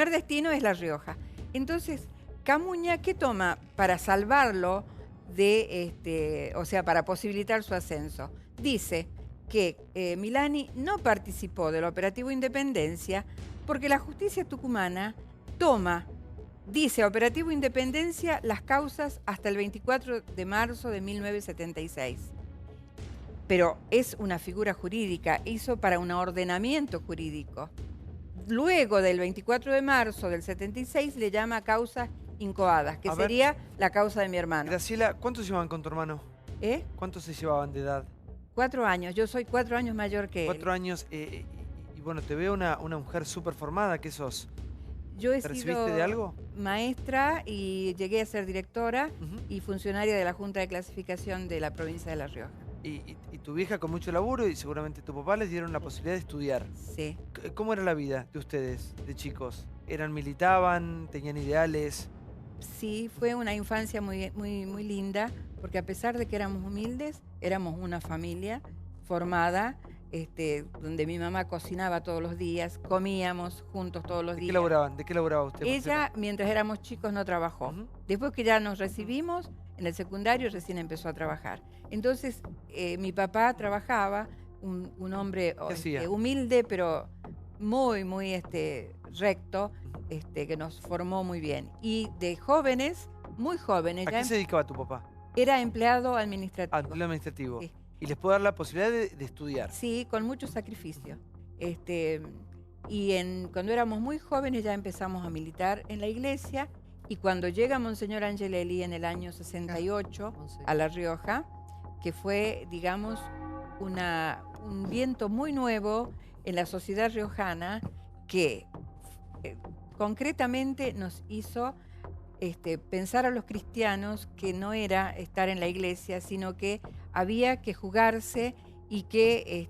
Speaker 14: destino es La Rioja. Entonces, Camuña, ¿qué toma para salvarlo o sea, para posibilitar su ascenso? Dice que Milani no participó del Operativo Independencia porque la justicia tucumana dice Operativo Independencia las causas hasta el 24 de marzo de 1976. Pero es una figura jurídica, hizo para un ordenamiento jurídico. Luego del 24 de marzo del 76 le llama causas incoadas, que sería la causa de mi hermano.
Speaker 12: Graciela, ¿cuántos llevaban con tu hermano? ¿Cuántos se llevaban de edad?
Speaker 14: 4 años, yo soy 4 años mayor que él.
Speaker 12: 4 años, y bueno, te veo una mujer súper formada, ¿qué sos?
Speaker 14: Yo he
Speaker 12: ¿Te
Speaker 14: sido
Speaker 12: recibiste de algo?
Speaker 14: maestra y llegué a ser directora y funcionaria de la Junta de Clasificación de la provincia de La Rioja.
Speaker 12: Y tu vieja con mucho laburo y seguramente tu papá les dieron la posibilidad de estudiar.
Speaker 14: Sí.
Speaker 12: ¿Cómo era la vida de ustedes, de chicos? ¿Militaban? ¿Tenían ideales?
Speaker 14: Sí, fue una infancia muy linda, porque a pesar de que éramos humildes, éramos una familia formada, donde mi mamá cocinaba todos los días, comíamos juntos todos los días.
Speaker 12: ¿De qué laburaba usted?
Speaker 14: Ella, mientras éramos chicos, no trabajó. Después que ya nos recibimos, en el secundario recién empezó a trabajar. Entonces, mi papá trabajaba, un hombre humilde, pero muy recto, que nos formó muy bien. Y de jóvenes, muy jóvenes.
Speaker 12: ¿A qué se dedicaba tu papá?
Speaker 14: Era empleado administrativo.
Speaker 12: Empleado administrativo. Sí. ¿Y les puedo dar la posibilidad de estudiar?
Speaker 14: Sí, con mucho sacrificio. Cuando éramos muy jóvenes ya empezamos a militar en la iglesia, y cuando llega Monseñor Angelelli en el año 68 a La Rioja, que fue, digamos, un viento muy nuevo en la sociedad riojana que concretamente nos hizo pensar a los cristianos que no era estar en la iglesia, sino que había que jugarse y que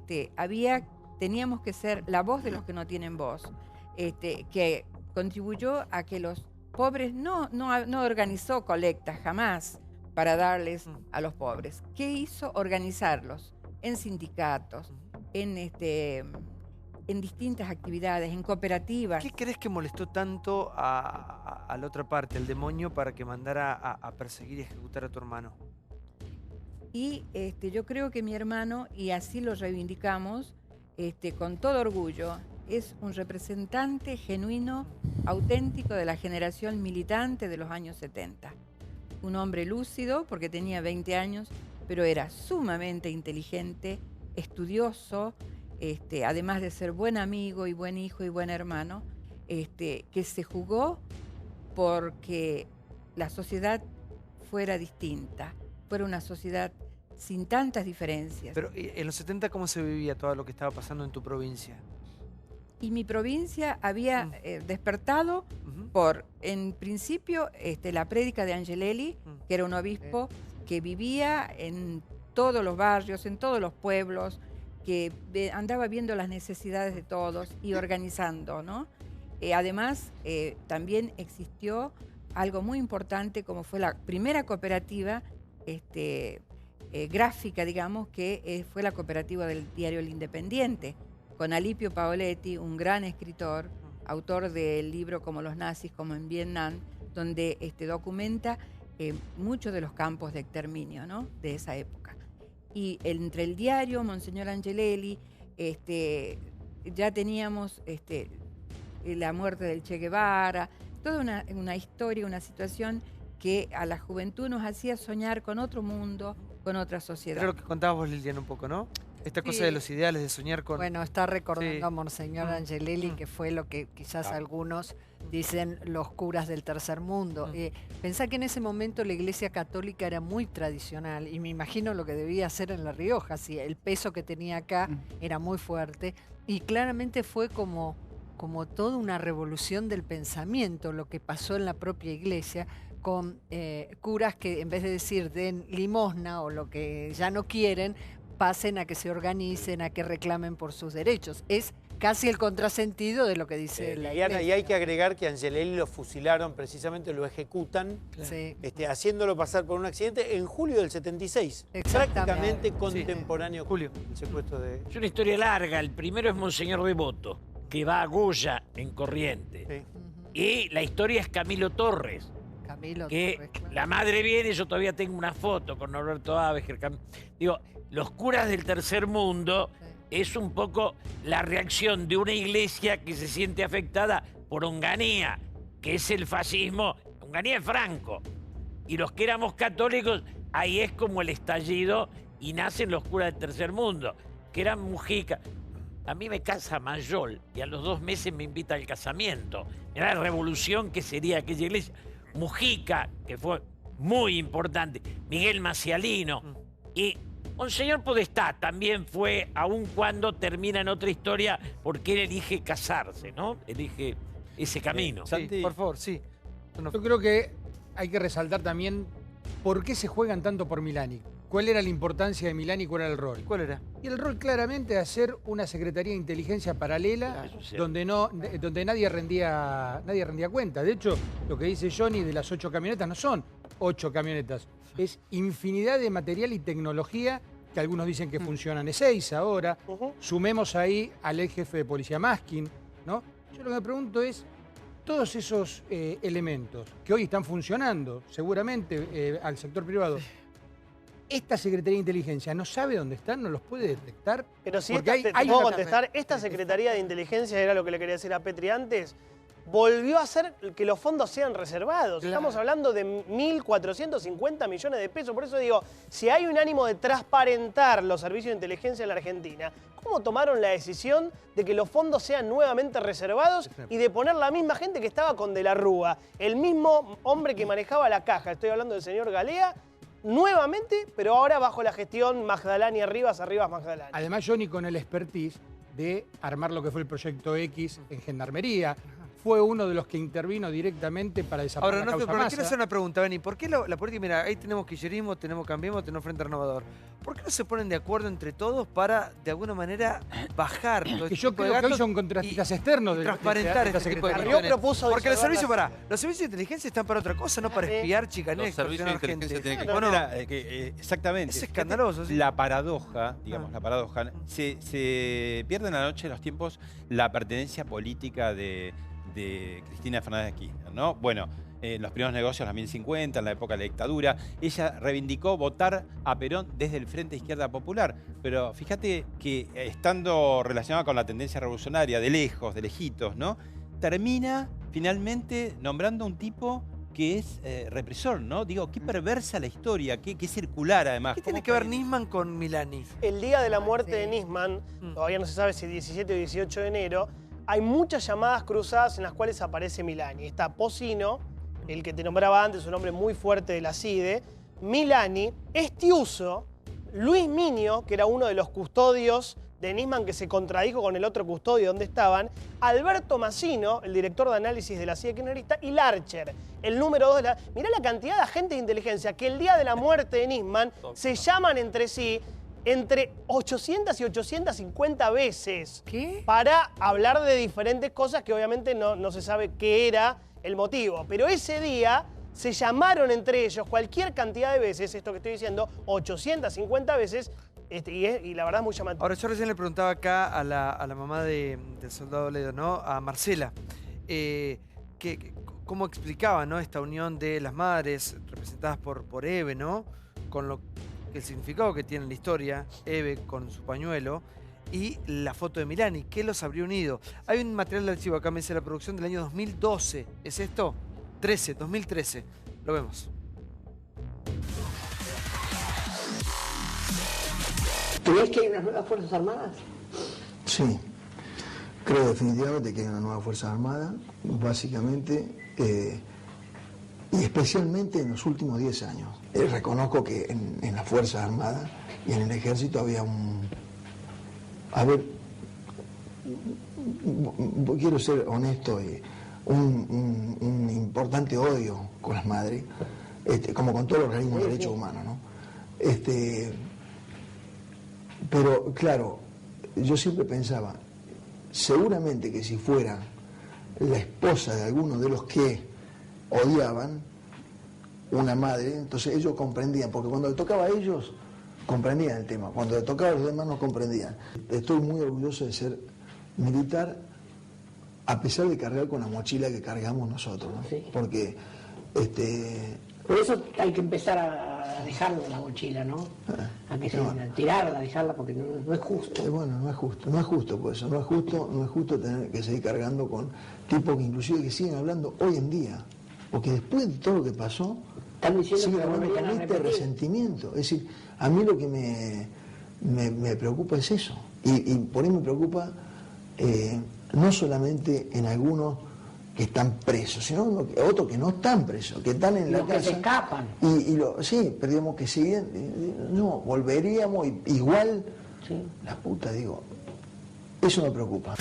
Speaker 14: teníamos que ser la voz de los que no tienen voz, que contribuyó a que los pobres no organizó colectas jamás para darles a los pobres. ¿Qué hizo? Organizarlos en sindicatos, en distintas actividades, en cooperativas.
Speaker 12: ¿Qué crees que molestó tanto a la otra parte, el demonio, para que mandara a perseguir y ejecutar a tu hermano?
Speaker 14: Y yo creo que mi hermano, y así lo reivindicamos, con todo orgullo, es un representante genuino, auténtico de la generación militante de los años 70. Un hombre lúcido, porque tenía 20 años, pero era sumamente inteligente, estudioso, además de ser buen amigo y buen hijo y buen hermano, que se jugó porque la sociedad fuera distinta, fuera una sociedad sin tantas diferencias.
Speaker 12: Pero en los 70, ¿cómo se vivía todo lo que estaba pasando en tu provincia?
Speaker 14: Y mi provincia había despertado por, en principio, la prédica de Angelelli, que era un obispo que vivía en todos los barrios, en todos los pueblos, que andaba viendo las necesidades de todos y organizando, ¿no? Además, también existió algo muy importante, como fue la primera cooperativa gráfica, digamos, que fue la cooperativa del diario El Independiente, con Alipio Paoletti, un gran escritor, autor del libro Como los nazis, como en Vietnam, donde documenta muchos de los campos de exterminio, ¿no?, de esa época. Y entre el diario, Monseñor Angelelli, ya teníamos la muerte del Che Guevara, toda una historia, una situación que a la juventud nos hacía soñar con otro mundo, con otra sociedad.
Speaker 12: Era lo que contabas vos, Liliana, un poco, ¿no? Esta cosa de los ideales, de soñar con...
Speaker 13: Bueno, está recordando
Speaker 12: Sí.
Speaker 13: a Monseñor Angelelli, que fue lo que quizás algunos dicen los curas del tercer mundo. Pensá que en ese momento la Iglesia Católica era muy tradicional y me imagino lo que debía hacer en La Rioja, si el peso que tenía acá era muy fuerte y claramente fue como toda una revolución del pensamiento lo que pasó en la propia Iglesia con curas que en vez de decir den limosna o lo que ya no quieren, pasen a que se organicen, a que reclamen por sus derechos. Es casi el contrasentido de lo que dice la Iglesia.
Speaker 2: Y hay que agregar que a Angelelli lo fusilaron, precisamente lo ejecutan, haciéndolo pasar por un accidente en julio del 76. Prácticamente contemporáneo con el secuestro de...
Speaker 20: Es una historia larga. El primero es Monseñor Devoto, que va a Goya en Corrientes. Y la historia es Camilo Torres. La madre viene, yo todavía tengo una foto con Norberto Aves. Digo, los curas del tercer mundo es un poco la reacción de una iglesia que se siente afectada por Onganía, que es el fascismo. Onganía es Franco. Y los que éramos católicos, ahí es como el estallido y nacen los curas del tercer mundo, que eran Mujica. A mí me casa Mayol y a los 2 meses me invita al casamiento. Era la revolución que sería aquella iglesia. Mujica, que fue muy importante, Miguel Macialino y Monseñor Podestá también fue, aun cuando termina en otra historia, porque él elige casarse, ¿no? Elige ese camino.
Speaker 12: Sí, por favor, sí.
Speaker 3: Yo creo que hay que resaltar también por qué se juegan tanto por Milani. ¿Cuál era la importancia de Milani y cuál era el rol?
Speaker 12: ¿Cuál era?
Speaker 3: Y el rol claramente de hacer una Secretaría de Inteligencia paralela donde nadie rendía cuenta. De hecho, lo que dice Johnny de las 8 camionetas no son 8 camionetas. Es infinidad de material y tecnología que algunos dicen que funcionan. Es 6 ahora. Sumemos ahí al ex jefe de policía Maskin, ¿no? Yo lo que me pregunto es, todos esos elementos que hoy están funcionando seguramente al sector privado, esta Secretaría de Inteligencia no sabe dónde están, no los puede detectar.
Speaker 19: Pero si
Speaker 3: porque
Speaker 19: te puedo contestar, esta Secretaría de Inteligencia, era lo que le quería decir a Petri antes, volvió a hacer que los fondos sean reservados. Estamos hablando de 1.450 millones de pesos. Por eso digo, si hay un ánimo de transparentar los servicios de inteligencia en la Argentina, ¿cómo tomaron la decisión de que los fondos sean nuevamente reservados y de poner la misma gente que estaba con De la Rúa? El mismo hombre que manejaba la caja, estoy hablando del señor Galea, nuevamente, pero ahora bajo la gestión Magdalani Arribas Magdalani.
Speaker 3: Además, Johnny con el expertise de armar lo que fue el Proyecto X en Gendarmería. Fue uno de los que intervino directamente para desarrollar la causa
Speaker 12: pero
Speaker 3: Massa.
Speaker 12: quiero hacer una pregunta, Beni. ¿Por qué la política, mira, ahí tenemos kirchnerismo, tenemos Cambiemos, tenemos Frente Renovador? ¿Por qué no se ponen de acuerdo entre todos para, de alguna manera, bajar todo
Speaker 3: Que yo creo que hoy son contratistas externos de
Speaker 12: transparentar
Speaker 3: esta
Speaker 12: este tipo de
Speaker 3: secretaría.
Speaker 12: cuestiones? Porque los servicios de inteligencia están para otra cosa, no para espiar, chicanear,
Speaker 23: Los servicios de
Speaker 12: extorsionar
Speaker 23: inteligencia
Speaker 12: gente.
Speaker 23: tienen que... exactamente.
Speaker 12: Es escandaloso. ¿Sí?
Speaker 23: La paradoja, digamos, la paradoja, se pierde en la noche de los tiempos la pertenencia política de Cristina Fernández de Kirchner, ¿no? Bueno, en los primeros negocios, en los 1050, en la época de la dictadura, ella reivindicó votar a Perón desde el Frente Izquierda Popular. Pero fíjate que estando relacionada con la tendencia revolucionaria, de lejos, de lejitos, ¿no? Termina finalmente nombrando un tipo que es represor, ¿no? Digo, qué perversa la historia, qué circular además.
Speaker 12: ¿Qué tiene que ver Nisman con Milani?
Speaker 19: El día de la muerte de Nisman, todavía no se sabe si 17 o 18 de enero, hay muchas llamadas cruzadas en las cuales aparece Milani. Está Pocino, el que te nombraba antes, un hombre muy fuerte de la CIDE, Milani, Estiuso, Luis Minio, que era uno de los custodios de Nisman que se contradijo con el otro custodio donde estaban, Alberto Massino, el director de análisis de la CIDE kirchnerista, y Larcher, el número 2 de la... Mirá la cantidad de agentes de inteligencia que el día de la muerte de Nisman se llaman entre sí entre 800 y 850 veces para hablar de diferentes cosas que obviamente no se sabe qué era el motivo. Pero ese día se llamaron entre ellos cualquier cantidad de veces, esto que estoy diciendo, 850 veces, y la verdad es muy llamativo.
Speaker 12: Ahora, yo recién le preguntaba acá a la mamá del soldado Ledo, ¿no? A Marcela, cómo explicaba, ¿no? Esta unión de las madres representadas por Eve, ¿no? Con el significado que tiene la historia, Eve con su pañuelo, y la foto de Milani, ¿qué los habría unido? Hay un material de archivo, acá me dice la producción del año 2012, ¿es esto? 2013, lo vemos.
Speaker 6: ¿Crees que hay unas nuevas Fuerzas Armadas?
Speaker 7: Sí, creo definitivamente que hay una nueva Fuerza Armada, básicamente, y especialmente en los últimos 10 años. Reconozco que en las Fuerzas Armadas y en el Ejército había quiero ser honesto, un importante odio con las madres, como con todo el organismo de derechos humanos, ¿no? Pero, claro, yo siempre pensaba, seguramente que si fuera la esposa de alguno de los que odiaban, una madre, entonces ellos comprendían, porque cuando le tocaba a ellos, comprendían el tema, cuando le tocaba a los demás no comprendían. Estoy muy orgulloso de ser militar, a pesar de cargar con la mochila que cargamos nosotros, ¿no?
Speaker 6: Sí.
Speaker 7: Porque,
Speaker 6: Por eso hay que empezar a dejarlo la mochila, ¿no? A tirarla, a dejarla, porque no es justo.
Speaker 7: Bueno, no es justo por eso, no es justo tener que seguir cargando con tipos que inclusive que siguen hablando hoy en día, porque después de todo lo que pasó, siguen hablando con este resentimiento. Es decir, a mí lo que me preocupa es eso, y por ahí me preocupa no solamente en algunos que están presos, sino otros que no están presos, que están en la casa.
Speaker 6: Que se escapan.
Speaker 7: Sí, pero digamos que siguen, no, volveríamos igual, sí. La puta, digo, eso me preocupa.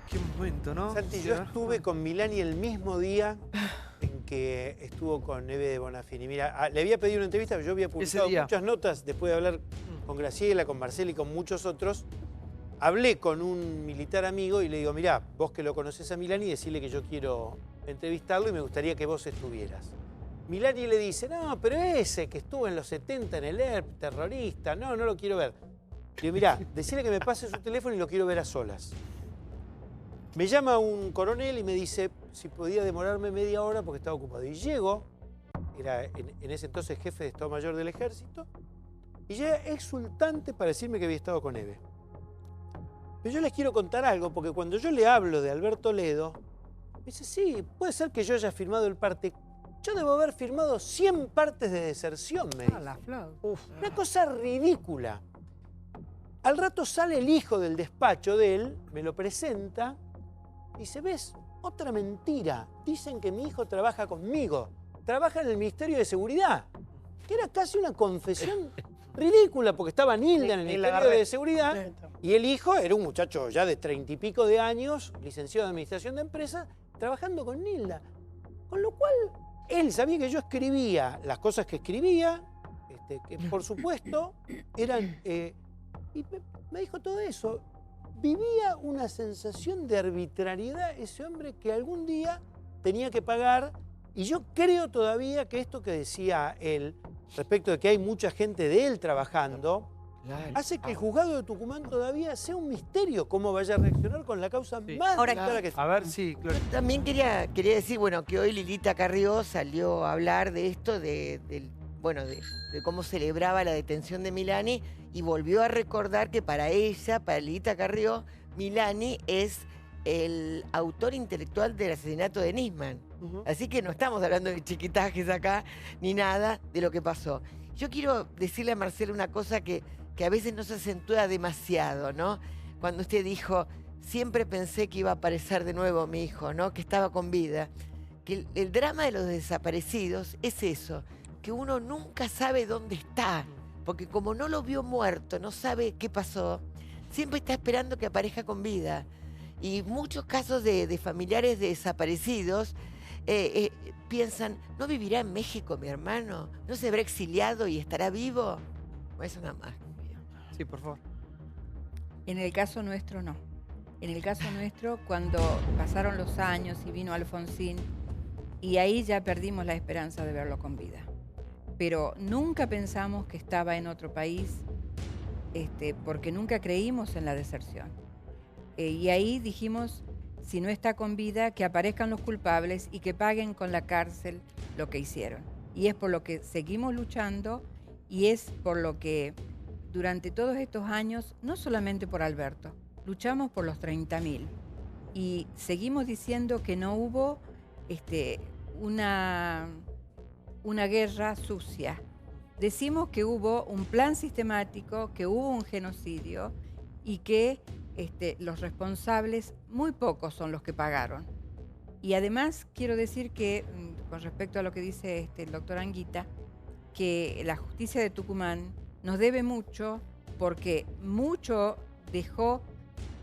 Speaker 12: Qué momento, ¿no?
Speaker 2: Santi, yo estuve con Milani el mismo día en que estuvo con Eve de Bonafini. Mira, le había pedido una entrevista, yo había publicado muchas notas después de hablar con Graciela, con Marcela y con muchos otros. Hablé con un militar amigo y le digo, mirá, vos que lo conocés a Milani, decirle que yo quiero entrevistarlo y me gustaría que vos estuvieras. Milani le dice, no, pero ese que estuvo en los 70 en el ERP, terrorista, no lo quiero ver. Le digo, mirá, decirle que me pase su teléfono y lo quiero ver a solas. Me llama un coronel y me dice si podía demorarme media hora porque estaba ocupado. Y llego, era en ese entonces jefe de Estado Mayor del Ejército, y llega exultante para decirme que había estado con Eve. Pero yo les quiero contar algo, porque cuando yo le hablo de Alberto Ledo, me dice, sí, puede ser que yo haya firmado el parte. Yo debo haber firmado 100 partes de deserción, me dice. Una cosa ridícula. Al rato sale el hijo del despacho de él, me lo presenta, y dice, ¿ves? Otra mentira. Dicen que mi hijo trabaja conmigo. Trabaja en el Ministerio de Seguridad. Que era casi una confesión ridícula, porque estaba Nilda en el Ministerio de Seguridad y el hijo era un muchacho ya de 30 y pico de años, licenciado en Administración de Empresas, trabajando con Nilda. Con lo cual, él sabía que yo escribía las cosas que escribía, que por supuesto eran... y me dijo todo eso. Vivía una sensación de arbitrariedad ese hombre que algún día tenía que pagar, y yo creo todavía que esto que decía él, respecto de que hay mucha gente de él trabajando, hace que el juzgado de Tucumán todavía sea un misterio cómo vaya a reaccionar con la causa más clara que...
Speaker 12: A ver, sí, Gloria.
Speaker 8: Yo también quería decir, bueno, que hoy Lilita Carrió salió a hablar de esto, de cómo celebraba la detención de Milani, y volvió a recordar que para ella, para Lilita Carrió, Milani es el autor intelectual del asesinato de Nisman. Así que no estamos hablando de chiquitajes acá, ni nada de lo que pasó. Yo quiero decirle a Marcela una cosa que a veces no se acentúa demasiado, ¿no? Cuando usted dijo, siempre pensé que iba a aparecer de nuevo mi hijo, ¿no? Que estaba con vida. Que el drama de los desaparecidos es eso, que uno nunca sabe dónde está, porque como no lo vio muerto, no sabe qué pasó, siempre está esperando que aparezca con vida. Y muchos casos de familiares de desaparecidos piensan, ¿no vivirá en México mi hermano? ¿No se habrá exiliado y estará vivo? Eso nada más.
Speaker 12: Sí, por favor.
Speaker 14: En el caso nuestro, no. En el caso nuestro, cuando pasaron los años y vino Alfonsín, y ahí ya perdimos la esperanza de verlo con vida. Pero nunca pensamos que estaba en otro país, porque nunca creímos en la deserción. Y ahí dijimos, si no está con vida, que aparezcan los culpables y que paguen con la cárcel lo que hicieron. Y es por lo que seguimos luchando, y es por lo que durante todos estos años, no solamente por Alberto, luchamos por los 30.000. Y seguimos diciendo que no hubo una guerra sucia, decimos que hubo un plan sistemático, que hubo un genocidio y que los responsables, muy pocos son los que pagaron. Y además quiero decir que, con respecto a lo que dice el doctor Anguita, que la justicia de Tucumán nos debe mucho porque mucho dejó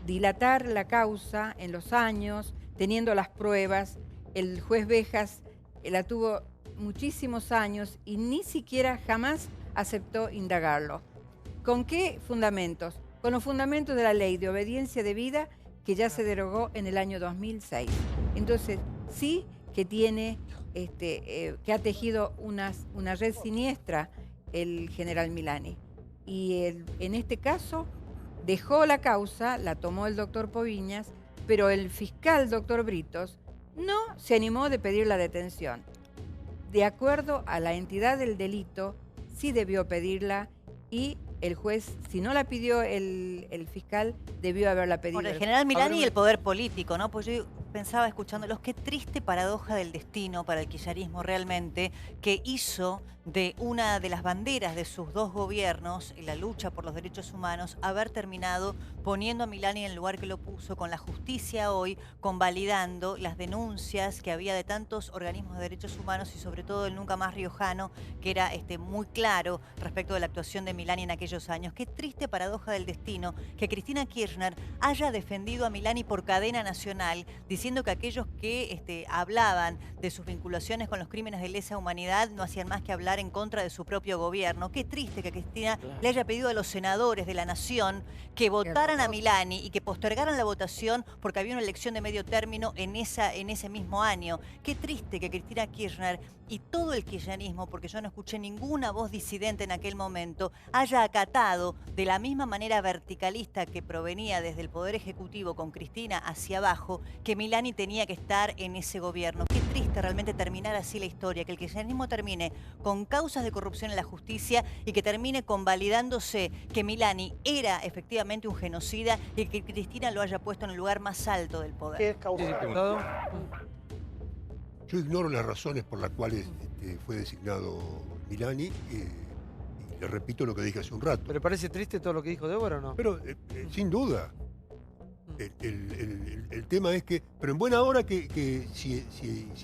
Speaker 14: dilatar la causa en los años, teniendo las pruebas. El juez Bejas la tuvo muchísimos años y ni siquiera jamás aceptó indagarlo. ¿Con qué fundamentos? Con los fundamentos de la ley de obediencia debida que ya se derogó en el año 2006. Entonces, sí que tiene, que ha tejido una red siniestra el general Milani. Y en este caso dejó la causa, la tomó el doctor Poviñas, pero el fiscal doctor Britos no se animó de pedir la detención. De acuerdo a la entidad del delito, sí debió pedirla y el juez, si no la pidió el fiscal, debió haberla pedido.
Speaker 21: Bueno, el general Milani y el poder político, ¿no? Pues yo pensaba escuchándolos, qué triste paradoja del destino para el kirchnerismo realmente, que hizo de una de las banderas de sus dos gobiernos, la lucha por los derechos humanos, haber terminado poniendo a Milani en el lugar que lo puso, con la justicia hoy, convalidando las denuncias que había de tantos organismos de derechos humanos y sobre todo el Nunca Más riojano, que era muy claro respecto de la actuación de Milani en aquellos años. Qué triste paradoja del destino que Cristina Kirchner haya defendido a Milani por cadena nacional, diciendo que aquellos que hablaban de sus vinculaciones con los crímenes de lesa humanidad no hacían más que hablar en contra de su propio gobierno. Qué triste que Cristina le haya pedido a los senadores de la Nación que votaran a Milani y que postergaran la votación porque había una elección de medio término en ese mismo año. Qué triste que Cristina Kirchner y todo el kirchnerismo, porque yo no escuché ninguna voz disidente en aquel momento, haya acatado de la misma manera verticalista que provenía desde el Poder Ejecutivo con Cristina hacia abajo, que Milani tenía que estar en ese gobierno. Qué triste realmente terminar así la historia, que el kirchnerismo termine con causas de corrupción en la justicia y que termine convalidándose que Milani era efectivamente un genocida y que Cristina lo haya puesto en el lugar más alto del poder.
Speaker 19: ¿Qué es causa?
Speaker 18: Yo ignoro las razones por las cuales fue designado Milani. Le repito lo que dije hace un rato.
Speaker 12: ¿Pero parece triste todo lo que dijo Débora o no?
Speaker 18: Pero sin duda. El tema es que, pero en buena hora que si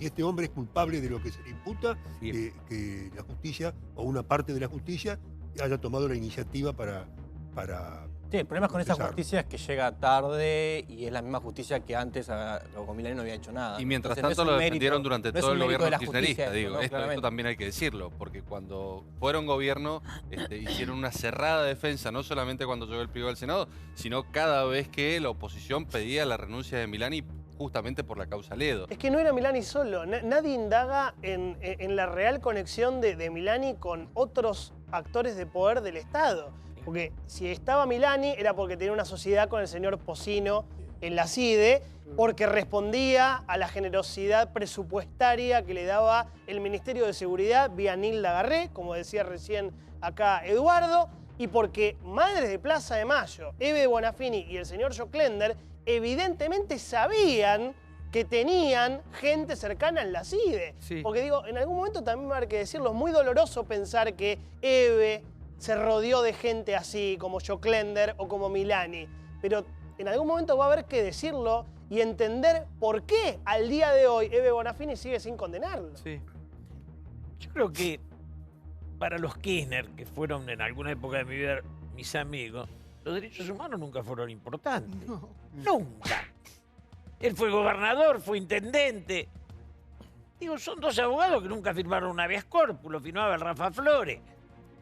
Speaker 18: este hombre es culpable de lo que se le imputa, que la justicia o una parte de la justicia haya tomado la iniciativa para
Speaker 5: Sí, el problema con esa justicia es que llega tarde y es la misma justicia que antes con Milani no había hecho nada.
Speaker 1: Y mientras
Speaker 5: Entonces,
Speaker 1: tanto
Speaker 5: no es
Speaker 1: lo
Speaker 5: un
Speaker 1: defendieron
Speaker 5: mérito,
Speaker 1: durante
Speaker 5: no es
Speaker 1: todo
Speaker 5: un
Speaker 1: el
Speaker 5: mérito de
Speaker 1: gobierno
Speaker 5: la
Speaker 1: kirchnerista,
Speaker 5: justicia
Speaker 1: digo.
Speaker 5: esto, ¿no?
Speaker 1: Esto
Speaker 5: Claramente.
Speaker 1: también hay que decirlo, porque cuando fueron gobierno hicieron una cerrada defensa, no solamente cuando llegó el pliego al Senado, sino cada vez que la oposición pedía la renuncia de Milani justamente por la causa Ledo.
Speaker 19: Es que no era Milani solo, nadie indaga en la real conexión de Milani con otros actores de poder del Estado. Porque si estaba Milani era porque tenía una sociedad con el señor Pocino en la CIDE, porque respondía a la generosidad presupuestaria que le daba el Ministerio de Seguridad vía Nilda Garré, como decía recién acá Eduardo, y porque Madres de Plaza de Mayo, Eve Bonafini y el señor Joclender evidentemente sabían que tenían gente cercana en la CIDE. Sí. Porque digo, en algún momento también va a haber que decirlo, es muy doloroso pensar que Eve se rodeó de gente así, como Joclender o como Milani. Pero en algún momento va a haber que decirlo y entender por qué al día de hoy Eve Bonafini sigue sin condenarlo.
Speaker 20: Sí. Yo creo que para los Kirchner, que fueron en alguna época de mi vida mis amigos, los derechos humanos nunca fueron importantes. No. Nunca. Él fue gobernador, fue intendente. Digo, son dos abogados que nunca firmaron un habeas corpus, lo firmaba el Rafa Flores.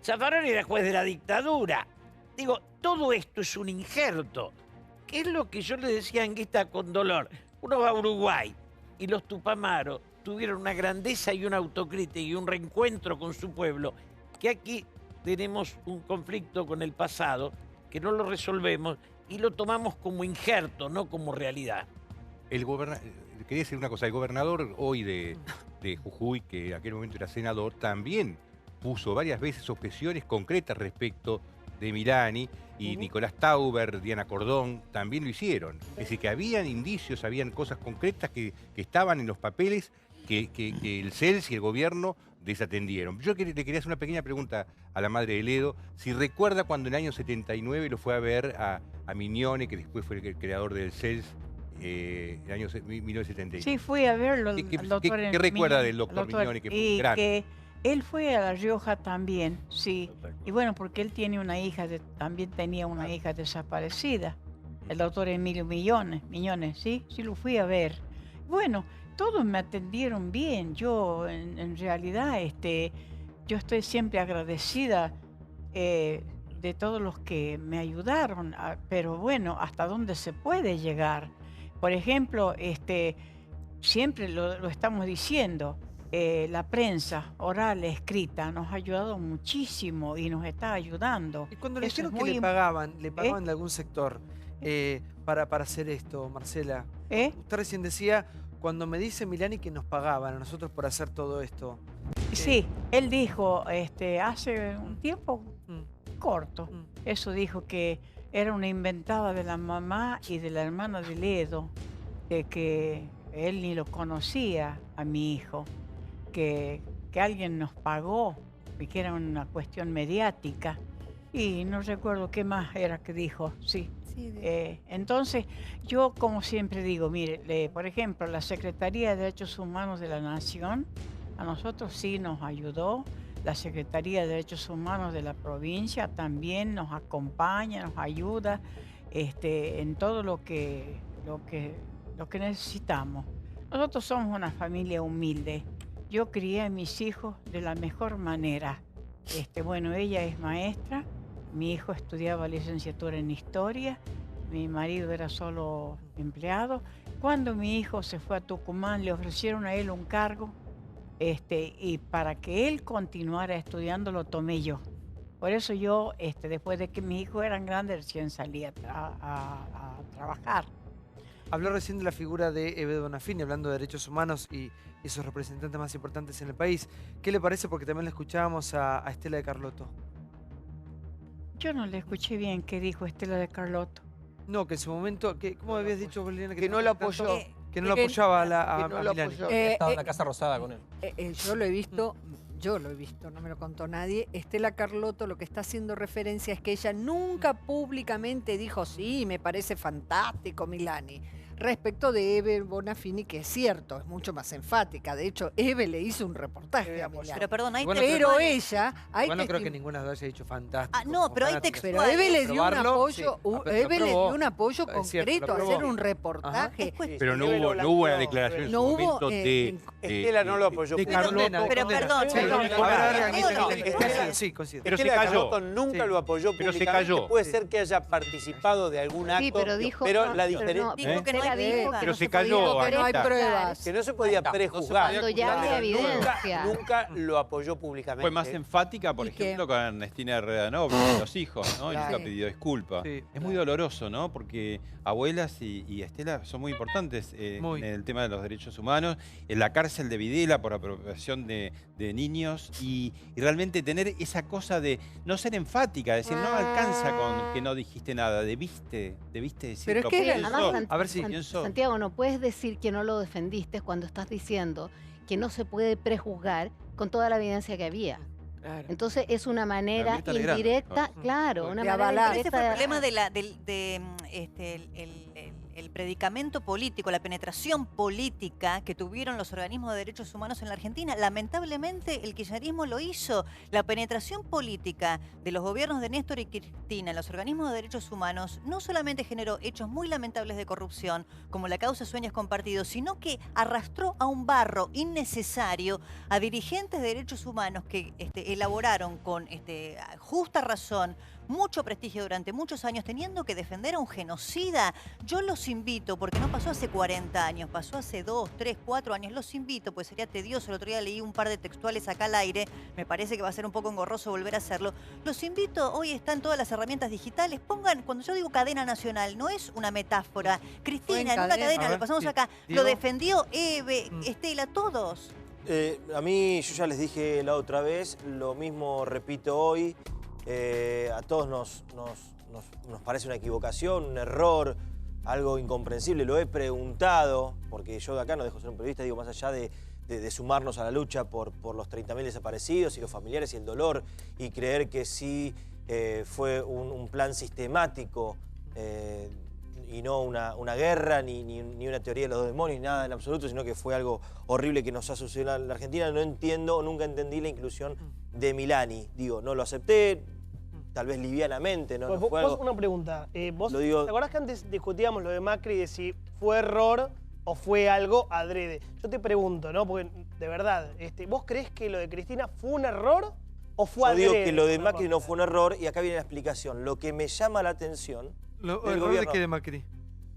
Speaker 20: Zaffaroni era juez de la dictadura. Digo, todo esto es un injerto. ¿Qué es lo que yo le decía a Anguita con dolor? Uno va a Uruguay y los tupamaros tuvieron una grandeza y una autocrítica y un reencuentro con su pueblo, que aquí tenemos un conflicto con el pasado, que no lo resolvemos y lo tomamos como injerto, no como realidad.
Speaker 15: Quería decir una cosa, el gobernador hoy de Jujuy, que en aquel momento era senador, también puso varias veces objeciones concretas respecto de Milani, y Nicolás Tauber, Diana Cordón, también lo hicieron. Es decir, que habían indicios, habían cosas concretas que estaban en los papeles que el CELS y el gobierno desatendieron. Yo le quería hacer una pequeña pregunta a la madre de Ledo, si recuerda cuando en el año 79 lo fue a ver a Mignone, que después fue el creador del CELS, en el año 1979.
Speaker 16: Sí, fui a verlo al doctor.
Speaker 15: ¿Qué recuerda del doctor Mignone? Que fue gran?
Speaker 16: Que él fue a La Rioja también, sí. Y bueno, porque él tiene una hija, también tenía una hija desaparecida. El doctor Emilio Mignone, sí, lo fui a ver. Bueno, todos me atendieron bien. Yo, en realidad, yo estoy siempre agradecida de todos los que me ayudaron. Pero bueno, ¿hasta dónde se puede llegar? Por ejemplo, siempre lo estamos diciendo, la prensa oral, escrita, nos ha ayudado muchísimo y nos está ayudando.
Speaker 12: Y cuando le dijeron que le pagaban de algún sector para hacer esto, Marcela, usted recién decía, cuando me dice Milani que nos pagaban a nosotros por hacer todo esto.
Speaker 16: Sí, él dijo hace un tiempo corto, eso dijo que era una inventada de la mamá y de la hermana de Ledo, de que él ni lo conocía a mi hijo, que alguien nos pagó y que era una cuestión mediática. Y no recuerdo qué más era que dijo, sí. Entonces, yo como siempre digo, mire, por ejemplo, la Secretaría de Derechos Humanos de la Nación, a nosotros sí nos ayudó. La Secretaría de Derechos Humanos de la provincia también nos acompaña, nos ayuda en todo lo que necesitamos. Nosotros somos una familia humilde. Yo crié a mis hijos de la mejor manera. Bueno, ella es maestra, mi hijo estudiaba licenciatura en Historia, mi marido era solo empleado. Cuando mi hijo se fue a Tucumán, le ofrecieron a él un cargo, y para que él continuara estudiando lo tomé yo. Por eso yo, después de que mis hijos eran grandes, recién salí a trabajar.
Speaker 12: Habló recién de la figura de Ebe Bonafini, hablando de derechos humanos y sus representantes más importantes en el país. ¿Qué le parece? Porque también le escuchábamos a Estela de Carlotto.
Speaker 16: Yo no le escuché bien qué dijo Estela de Carlotto.
Speaker 12: No, que en su momento, ¿cómo habías dicho, Bolina?
Speaker 8: Que no lo apoyó.
Speaker 12: Que no lo apoyaba a Milani.
Speaker 5: Estaba en la Casa Rosada con él.
Speaker 13: Yo lo he visto, no me lo contó nadie. Estela Carlotto lo que está haciendo referencia es que ella nunca públicamente dijo, sí, me parece fantástico Milani. Respecto de Ebe Bonafini, que es cierto, es mucho más enfática. De hecho, Ebe le hizo un reportaje a Milani.
Speaker 21: Pero perdón, hay
Speaker 13: pero ella...
Speaker 12: Igual no creo que ninguna de ellas haya dicho fantástico.
Speaker 21: No, pero hay textuales.
Speaker 13: Pero Ebe le dio un apoyo, Ebe le dio un apoyo concreto a hacer un
Speaker 15: Ajá.
Speaker 13: reportaje.
Speaker 15: Pero no hubo una declaración en su momento de...
Speaker 2: Estela no lo apoyó.
Speaker 15: De Carlotto.
Speaker 21: Pero perdón.
Speaker 12: Sí, considero.
Speaker 15: Pero se
Speaker 2: Estela
Speaker 15: cayó.
Speaker 2: Carlotto nunca lo apoyó
Speaker 15: Pero se
Speaker 2: públicamente.
Speaker 15: cayó.
Speaker 2: Puede ser que haya participado de algún acto.
Speaker 22: Sí, pero dijo...
Speaker 2: Pero la diferencia...
Speaker 21: Dijo que no hay pruebas.
Speaker 15: Pero se cayó,
Speaker 13: que no hay
Speaker 15: Anita.
Speaker 13: pruebas.
Speaker 2: Que no se podía prejuzgar.
Speaker 22: Cuando ya había evidencia.
Speaker 2: Nunca lo apoyó públicamente.
Speaker 23: Fue más enfática, por ejemplo, con Ernestina Herrera Noble, los hijos, ¿no? Y nunca pidió disculpas.
Speaker 12: Sí.
Speaker 23: Es muy doloroso, ¿no? Porque abuelas y Estela son muy importantes en el tema de los derechos humanos. En la cárcel de Videla por apropiación de niños y realmente tener esa cosa de no ser enfática, decir, no alcanza con que no dijiste nada, debiste decirlo.
Speaker 22: Pero es que
Speaker 23: Pienso,
Speaker 22: además, Santiago, no puedes decir que no lo defendiste cuando estás diciendo que no se puede prejuzgar con toda la evidencia que había. Claro. Entonces es una manera indirecta, claro, una manera indirecta.
Speaker 21: Ese fue el problema el predicamento político, la penetración política que tuvieron los organismos de derechos humanos en la Argentina. Lamentablemente el kirchnerismo lo hizo. La penetración política de los gobiernos de Néstor y Cristina en los organismos de derechos humanos no solamente generó hechos muy lamentables de corrupción, como la causa Sueños Compartidos, sino que arrastró a un barro innecesario a dirigentes de derechos humanos que elaboraron con justa razón mucho prestigio durante muchos años, teniendo que defender a un genocida. Yo los invito, porque no pasó hace 40 años, pasó hace 2, 3, 4 años, los invito, pues sería tedioso. El otro día leí un par de textuales acá al aire, me parece que va a ser un poco engorroso volver a hacerlo. Los invito, hoy están todas las herramientas digitales, pongan, cuando yo digo cadena nacional, no es una metáfora. Cristina, en una cadena, lo pasamos acá, lo defendió Ebe, Estela, todos.
Speaker 4: A mí, yo ya les dije la otra vez, lo mismo repito hoy. A todos nos parece una equivocación, un error, algo incomprensible. Lo he preguntado, porque yo de acá no dejo de ser un periodista, digo, más allá de de sumarnos a la lucha por los 30.000 desaparecidos y los familiares y el dolor, y creer que sí fue un plan sistemático y no una guerra ni una teoría de los demonios, ni nada en absoluto, sino que fue algo horrible que nos ha sucedido en la Argentina. No entiendo, nunca entendí la inclusión de Milani. Digo, no lo acepté, tal vez livianamente, ¿no?
Speaker 19: Pues
Speaker 4: No fue algo...
Speaker 19: una pregunta. ¿Vos
Speaker 4: Lo digo-
Speaker 19: te acordás que antes discutíamos lo de Macri de si fue error o fue algo adrede? Yo te pregunto, ¿no? Porque, de verdad, ¿vos creés que lo de Cristina fue un error o fue
Speaker 4: Yo
Speaker 19: adrede?
Speaker 4: digo que lo de Macri no fue un error, y acá viene la explicación. Lo que me llama la atención...
Speaker 12: ¿El
Speaker 4: del
Speaker 12: error de
Speaker 4: gobierno-
Speaker 12: qué de Macri?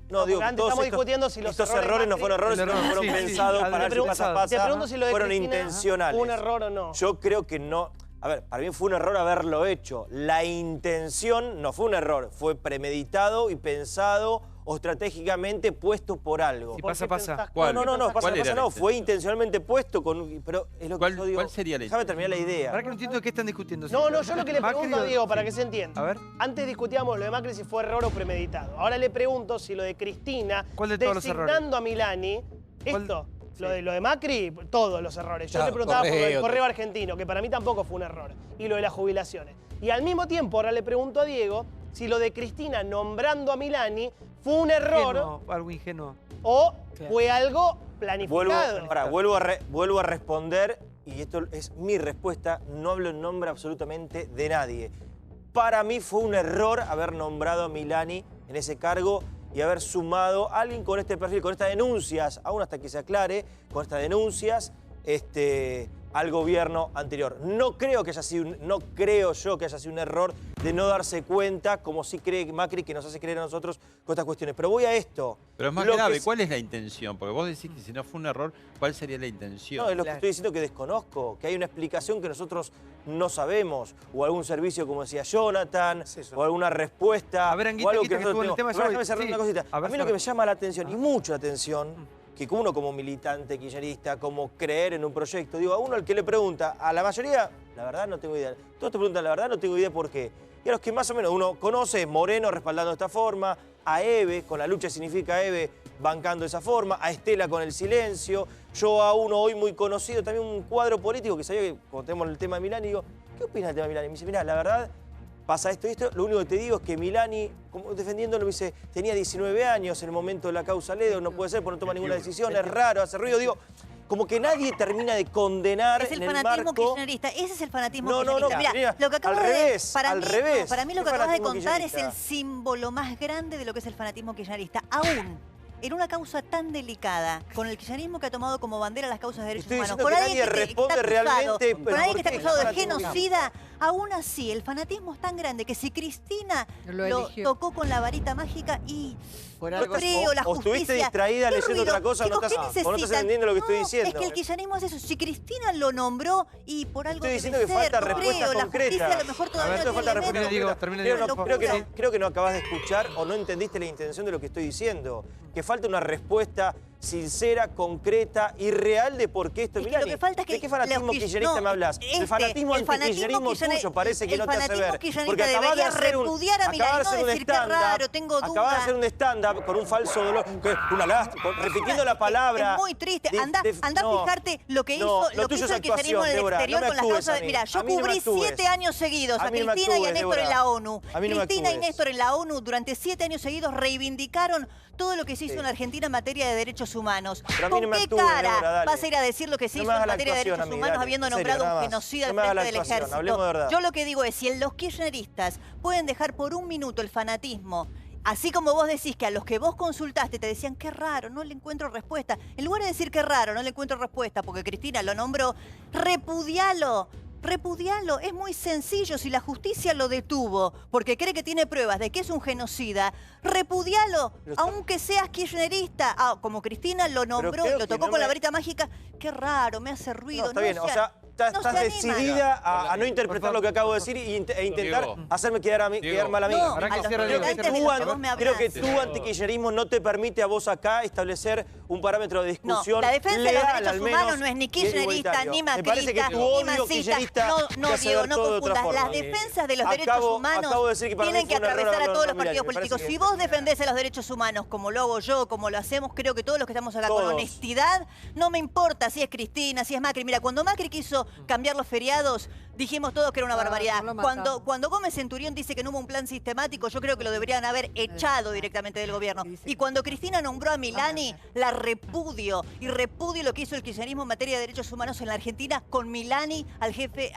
Speaker 4: No, digo,
Speaker 19: antes
Speaker 4: todos
Speaker 19: estamos
Speaker 4: estos,
Speaker 19: discutiendo si los
Speaker 4: estos
Speaker 19: errores
Speaker 4: errores no
Speaker 19: Macri-
Speaker 4: fueron errores,
Speaker 19: El
Speaker 4: sino que
Speaker 19: error,
Speaker 4: fueron
Speaker 19: sí, sí,
Speaker 4: pensados
Speaker 19: sí.
Speaker 4: para ver
Speaker 19: Te
Speaker 4: si pasa,
Speaker 19: pregunto- te pregunto si lo de
Speaker 4: fueron
Speaker 19: Cristina
Speaker 4: intencionales.
Speaker 19: fue un error o no.
Speaker 4: Yo creo que no. A ver, para mí fue un error haberlo hecho. La intención no fue un error, fue premeditado y pensado o estratégicamente puesto por algo.
Speaker 12: Si pasa, pasa.
Speaker 4: No, pasa, no. Fue intencionalmente puesto con... Pero es lo que yo digo.
Speaker 23: ¿Cuál sería la
Speaker 4: Déjame terminar la idea.
Speaker 12: Ahora que no entiendo de qué están discutiendo.
Speaker 19: No, yo lo que le
Speaker 12: Macri
Speaker 19: pregunto a
Speaker 12: o-
Speaker 19: Diego, para que se entienda.
Speaker 12: A ver.
Speaker 19: Antes discutíamos lo de Macri si fue error o premeditado. Ahora le pregunto si lo de Cristina,
Speaker 12: ¿Cuál de todos los errores?
Speaker 19: designando a Milani, esto, lo de Macri, todos los errores. Yo
Speaker 5: Claro,
Speaker 19: le preguntaba por lo del
Speaker 5: correo,
Speaker 19: correo argentino, que para mí tampoco fue un error. Y lo de las jubilaciones. Y al mismo tiempo, ahora le pregunto a Diego si lo de Cristina nombrando a Milani fue un error
Speaker 12: Ingenuo, algo ingenuo.
Speaker 19: o fue algo planificado.
Speaker 4: Vuelvo a responder, y esto es mi respuesta, no hablo en nombre absolutamente de nadie. Para mí fue un error haber nombrado a Milani en ese cargo y haber sumado a alguien con este perfil, con estas denuncias, aún hasta que se aclare, con estas denuncias, al gobierno anterior. No creo yo que haya sido un error de no darse cuenta, como sí cree Macri, que nos hace creer a nosotros con estas cuestiones. Pero voy a esto.
Speaker 23: Pero es más
Speaker 4: Lo que
Speaker 23: grave,
Speaker 4: es-
Speaker 23: ¿cuál es la intención? Porque vos decís que si no fue un error, ¿cuál sería la intención?
Speaker 4: No, es lo que estoy diciendo, que desconozco, que hay una explicación que nosotros no sabemos, o algún servicio, como decía Jonathan, o alguna respuesta,
Speaker 12: A ver, Anguita,
Speaker 4: o algo
Speaker 12: Anguita, que
Speaker 4: nosotros
Speaker 12: estuvo en el tema
Speaker 4: tenemos.
Speaker 12: de
Speaker 4: Déjame cerrar
Speaker 12: sí.
Speaker 4: una cosita.
Speaker 12: A ver,
Speaker 4: A mí lo que me
Speaker 12: cerra.
Speaker 4: llama la atención, y mucha atención, que uno como militante kirchnerista, como creer en un proyecto, digo, a uno al que le pregunta, a la mayoría, la verdad no tengo idea. Todos te preguntan, la verdad no tengo idea por qué. Y a los que más o menos uno conoce, es Moreno respaldando de esta forma, a Eve, con la lucha significa Eve, bancando de esa forma, a Estela con el silencio, yo a uno hoy muy conocido, también un cuadro político que sabía que cuando tenemos el tema de Milani, digo, ¿qué opinas del tema de Milani? Me dice, mirá, la verdad, pasa esto y esto, lo único que te digo es que Milani, como defendiéndolo, me dice, tenía 19 años en el momento de la causa Ledo, no puede ser, porque no toma ninguna decisión, es raro, hace ruido, digo, como que nadie termina de condenar
Speaker 21: Es el
Speaker 4: en el
Speaker 21: fanatismo
Speaker 4: marco...
Speaker 21: kirchnerista. Ese es el fanatismo
Speaker 4: No, no, no,
Speaker 21: kirchnerista. Mirá,
Speaker 4: mira,
Speaker 21: lo que acabas
Speaker 4: al revés,
Speaker 21: para
Speaker 4: al
Speaker 21: mí,
Speaker 4: revés.
Speaker 21: no, para mí lo
Speaker 4: ¿Qué
Speaker 21: que acabas de
Speaker 4: fanatismo
Speaker 21: contar es
Speaker 4: kirchnerista?
Speaker 21: el símbolo más grande de lo que es el fanatismo kirchnerista. Aún en una causa tan delicada, con el kirchnerismo que ha tomado como bandera las causas de derechos
Speaker 4: Estoy
Speaker 21: humanos,
Speaker 4: diciendo
Speaker 21: con
Speaker 4: que
Speaker 21: alguien
Speaker 4: nadie
Speaker 21: que
Speaker 4: responde
Speaker 21: está acusado,
Speaker 4: realmente,
Speaker 21: con
Speaker 4: pero
Speaker 21: alguien
Speaker 4: ¿por
Speaker 21: que está
Speaker 4: qué?
Speaker 21: acusado de
Speaker 4: Fanatismo
Speaker 21: genocida, aún así el fanatismo es tan grande que si Cristina
Speaker 13: Lo
Speaker 21: lo
Speaker 13: eligió.
Speaker 21: tocó con la varita mágica y
Speaker 8: Por
Speaker 21: lo
Speaker 8: algo-
Speaker 21: creo, la
Speaker 4: o
Speaker 21: justicia.
Speaker 4: estuviste distraída
Speaker 21: ¿Qué
Speaker 4: leyendo
Speaker 21: ruido?
Speaker 4: otra cosa,
Speaker 21: Chicos,
Speaker 4: o no
Speaker 21: ¿qué
Speaker 4: estás
Speaker 21: necesitan?
Speaker 4: entendiendo lo que estoy
Speaker 21: No,
Speaker 4: diciendo.
Speaker 21: Es que el kirchnerismo es eso. Si Cristina lo nombró y por algo
Speaker 4: Estoy
Speaker 21: debe
Speaker 4: diciendo que
Speaker 21: ser,
Speaker 4: falta
Speaker 21: no
Speaker 4: respuestas
Speaker 21: creo, la
Speaker 4: concretas.
Speaker 21: justicia a lo mejor todavía no
Speaker 4: falta
Speaker 21: tiene
Speaker 4: respuestas
Speaker 21: elementos.
Speaker 4: concretas. Creo que no acabas de escuchar o no entendiste la intención de lo que estoy diciendo. Que falta una respuesta sincera, concreta y real de por qué esto es
Speaker 21: Es que lo
Speaker 4: Milani.
Speaker 21: que falta es que
Speaker 4: ¿De qué fanatismo
Speaker 21: los
Speaker 4: kirchnerista me hablas? El fanatismo antikirchnerismo tuyo parece que no te hace ver. Porque
Speaker 21: kirchnerista
Speaker 4: acabas de
Speaker 21: debería
Speaker 4: hacer
Speaker 21: repudiar a Milani, no decir qué raro, tengo
Speaker 4: acabas de
Speaker 21: dudas.
Speaker 4: hacer un stand-up con un falso dolor, una lástima, repitiendo la palabra.
Speaker 21: Es muy triste.
Speaker 4: de-
Speaker 21: Anda
Speaker 4: de-
Speaker 21: a
Speaker 4: no,
Speaker 21: fijarte lo que
Speaker 4: no,
Speaker 21: hizo,
Speaker 4: lo
Speaker 21: lo que
Speaker 4: tuyo
Speaker 21: hizo
Speaker 4: es
Speaker 21: el kirchnerismo en el
Speaker 4: actuación, Débora,
Speaker 21: exterior
Speaker 4: no me
Speaker 21: con las
Speaker 4: actúes
Speaker 21: causas.
Speaker 4: a mí.
Speaker 21: Mira,
Speaker 4: A
Speaker 21: yo
Speaker 4: mí no me
Speaker 21: cubrí
Speaker 4: actúes.
Speaker 21: 7 años seguidos
Speaker 4: A
Speaker 21: a
Speaker 4: mí no me
Speaker 21: Cristina y a
Speaker 4: actúes,
Speaker 21: Néstor en
Speaker 4: Débora.
Speaker 21: la ONU.
Speaker 4: A mí no me
Speaker 21: Cristina y
Speaker 4: actúes.
Speaker 21: Néstor en la ONU durante 7 años seguidos reivindicaron todo lo que se hizo en la Argentina en materia de derechos humanos.
Speaker 4: Pero a mí
Speaker 21: ¿Con
Speaker 4: no me
Speaker 21: qué
Speaker 4: actúes,
Speaker 21: cara
Speaker 4: Débora, dale.
Speaker 21: vas a ir a decir lo que se
Speaker 4: No
Speaker 21: hizo
Speaker 4: me
Speaker 21: en
Speaker 4: hagas la
Speaker 21: materia de
Speaker 4: actuación
Speaker 21: derechos
Speaker 4: a mí,
Speaker 21: humanos
Speaker 4: dale.
Speaker 21: habiendo
Speaker 4: En serio,
Speaker 21: nombrado
Speaker 4: nada
Speaker 21: un
Speaker 4: más.
Speaker 21: genocida
Speaker 4: No
Speaker 21: al
Speaker 4: me hagas
Speaker 21: frente
Speaker 4: la
Speaker 21: del
Speaker 4: actuación,
Speaker 21: ejército?
Speaker 4: hablemos de verdad.
Speaker 21: Yo lo que digo es, si los kirchneristas pueden dejar por un minuto el fanatismo, así como vos decís que a los que vos consultaste te decían qué raro, no le encuentro respuesta. En lugar de decir qué raro, no le encuentro respuesta porque Cristina lo nombró, repudialo. Repudialo, es muy sencillo. Si la justicia lo detuvo porque cree que tiene pruebas de que es un genocida, repudialo, aunque seas kirchnerista. Como Cristina lo nombró,
Speaker 4: creo
Speaker 21: lo
Speaker 4: que
Speaker 21: tocó
Speaker 4: no
Speaker 21: con la
Speaker 4: me-
Speaker 21: varita mágica. Qué raro, me hace ruido.
Speaker 4: No, está bien, o sea, estás decidida a no interpretar lo que acabo de decir e intentar hacerme quedar mal a mí. Creo que tu antikirchnerismo no te permite a vos acá establecer un parámetro de discusión
Speaker 21: la defensa de los
Speaker 4: legal,
Speaker 21: derechos humanos no es ni kirchnerista, ni macrista, ni masista. No, Diego, no confundas. Las defensas de los derechos humanos tienen que atravesar a todos los partidos políticos. Si vos defendés a los derechos humanos, como lo hago yo, como lo hacemos, creo que todos los que estamos acá con honestidad, no me importa si es Cristina, si es Macri. Mira, cuando Macri quiso cambiar los feriados, dijimos todos que era una barbaridad. Cuando Gómez Centurión dice que no hubo un plan sistemático, yo creo que lo deberían haber echado directamente del gobierno. Y cuando Cristina nombró a Milani, la repudio. Y repudio lo que hizo el kirchnerismo en materia de derechos humanos en la Argentina con Milani al jefe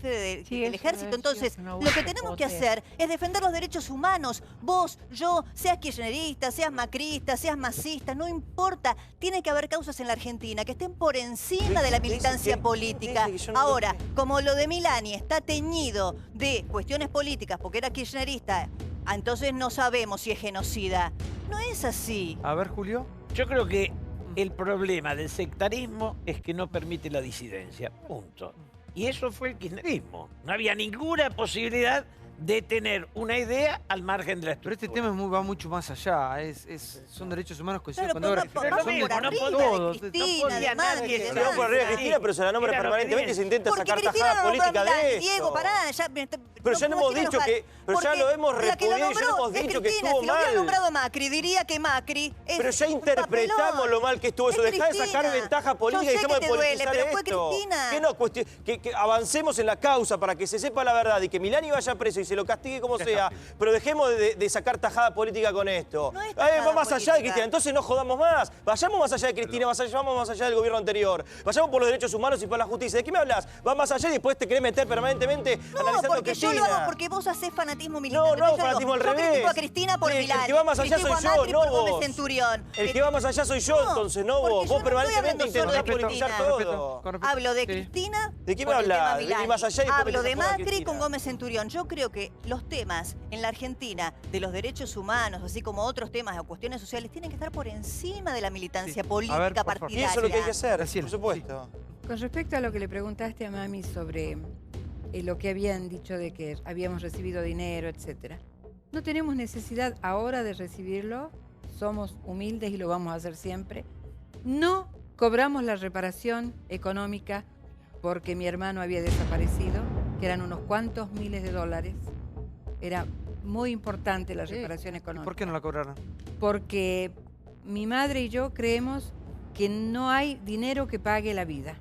Speaker 21: del ejército. Entonces, lo que tenemos que hacer es defender los derechos humanos. Vos, yo, seas kirchnerista, seas macrista, seas masista, no importa. Tiene que haber causas en la Argentina que estén por encima de la militancia política. Ahora, como lo de Milani está teñido de cuestiones políticas porque era kirchnerista, entonces no sabemos si es genocida. No es así.
Speaker 12: A ver, Julio.
Speaker 20: Yo creo que el problema del sectarismo es que no permite la disidencia. Punto. Y eso fue el kirchnerismo. No había ninguna posibilidad de tener una idea al margen de la estructura.
Speaker 12: Pero este tema va mucho más allá. Son derechos humanos coincididos con obras.
Speaker 21: No podía nadie.
Speaker 4: Se va por arriba de Cristina, pero se la nombra permanentemente y se intenta sacar tajada política de esto.
Speaker 21: Diego, pará.
Speaker 4: Pero ya no hemos dicho que... Pero ya lo hemos repudiado y ya hemos dicho que estuvo mal.
Speaker 21: Si lo hubiera nombrado Macri, diría que Macri es
Speaker 4: Pero ya interpretamos lo mal que estuvo eso. Dejá de sacar ventaja política y dejemos de politizar esto. Que avancemos en la causa para que se sepa la verdad y que Milani vaya preso y se lo castigue como sea, pero dejemos de sacar tajada política con esto. Va más allá de Cristina, entonces no jodamos más. Vayamos más allá de Cristina, vayamos más allá del gobierno anterior. Vayamos por los derechos humanos y por la justicia. ¿De qué me hablas? Va más allá y después te querés meter permanentemente analizando a Cristina.
Speaker 21: Yo lo hago porque vos hacés fanatismo militar.
Speaker 4: No hago fanatismo al revés.
Speaker 21: Yo critico a Cristina por Milani.
Speaker 4: El que va más allá soy yo, no vos.
Speaker 21: Centurión.
Speaker 4: El que va más allá soy yo, entonces, no vos. Vos permanentemente intentás politizar todo.
Speaker 21: Hablo de Cristina.
Speaker 4: ¿De qué me hablas? De más allá y
Speaker 21: hablo de Macri con Gómez Centurión. Yo creo que los temas en la Argentina de los derechos humanos, así como otros temas o cuestiones sociales, tienen que estar por encima de la militancia política partidaria.
Speaker 4: Y eso es lo que hay que hacer, por supuesto.
Speaker 14: Con respecto a lo que le preguntaste a Mami sobre lo que habían dicho de que habíamos recibido dinero, etc. No tenemos necesidad ahora de recibirlo, somos humildes y lo vamos a hacer siempre. No cobramos la reparación económica porque mi hermano había desaparecido, que eran unos cuantos miles de dólares. Era muy importante la reparación económica.
Speaker 12: ¿Por qué no la cobraron?
Speaker 14: Porque mi madre y yo creemos que no hay dinero que pague la vida,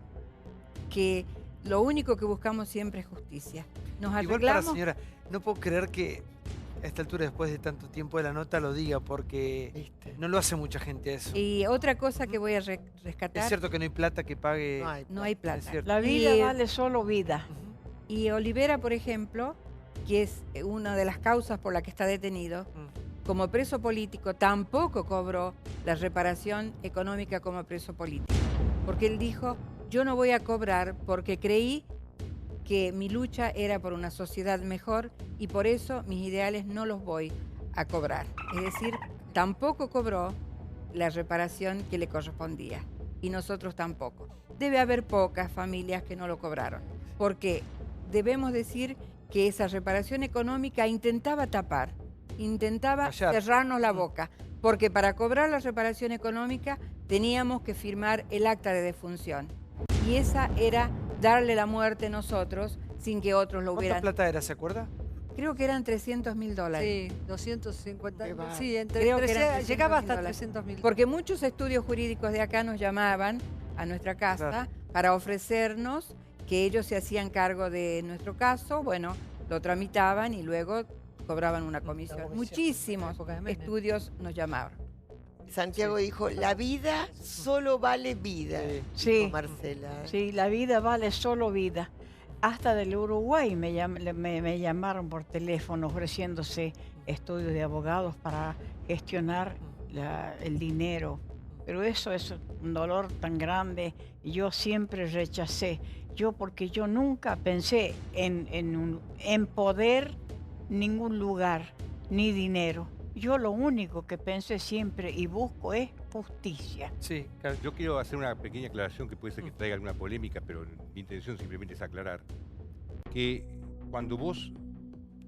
Speaker 14: que lo único que buscamos siempre es justicia. Nos arreglamos...
Speaker 12: Igual para señora, no puedo creer que a esta altura, después de tanto tiempo de la nota, lo diga, porque no lo hace mucha gente eso.
Speaker 14: Y otra cosa que voy a rescatar...
Speaker 12: Es cierto que no hay plata que pague...
Speaker 14: No hay plata.
Speaker 16: La vida vale solo vida.
Speaker 14: Y Olivera, por ejemplo, que es una de las causas por la que está detenido, como preso político tampoco cobró la reparación económica como preso político. Porque él dijo, yo no voy a cobrar porque creí que mi lucha era por una sociedad mejor y por eso mis ideales no los voy a cobrar. Es decir, tampoco cobró la reparación que le correspondía y nosotros tampoco. Debe haber pocas familias que no lo cobraron, porque debemos decir que esa reparación económica intentaba tapar, intentaba cerrarnos la boca, porque para cobrar la reparación económica teníamos que firmar el acta de defunción. Y esa era darle la muerte nosotros sin que otros lo hubieran.
Speaker 12: ¿Cuánta plata era, se acuerda?
Speaker 14: Creo que eran $300.000.
Speaker 13: Sí, 250. Sí,
Speaker 14: llegaba
Speaker 13: hasta $300.000.
Speaker 14: Porque muchos estudios jurídicos de acá nos llamaban a nuestra casa para ofrecernos que ellos se hacían cargo de nuestro caso, bueno, lo tramitaban y luego cobraban una comisión. Muchísimos estudios nos llamaban.
Speaker 8: Santiago dijo, la vida solo vale vida.
Speaker 16: Sí,
Speaker 8: Marcela.
Speaker 16: Sí, la vida vale solo vida. Hasta del Uruguay me llamaron por teléfono ofreciéndose estudios de abogados para gestionar el dinero. Pero eso es un dolor tan grande y yo siempre rechacé. Porque yo nunca pensé en poder, ningún lugar, ni dinero. yo lo único que pensé siempre y busco es justicia.
Speaker 12: Sí,
Speaker 15: claro. Yo quiero hacer una pequeña aclaración que puede ser que traiga alguna polémica, pero mi intención simplemente es aclarar que cuando vos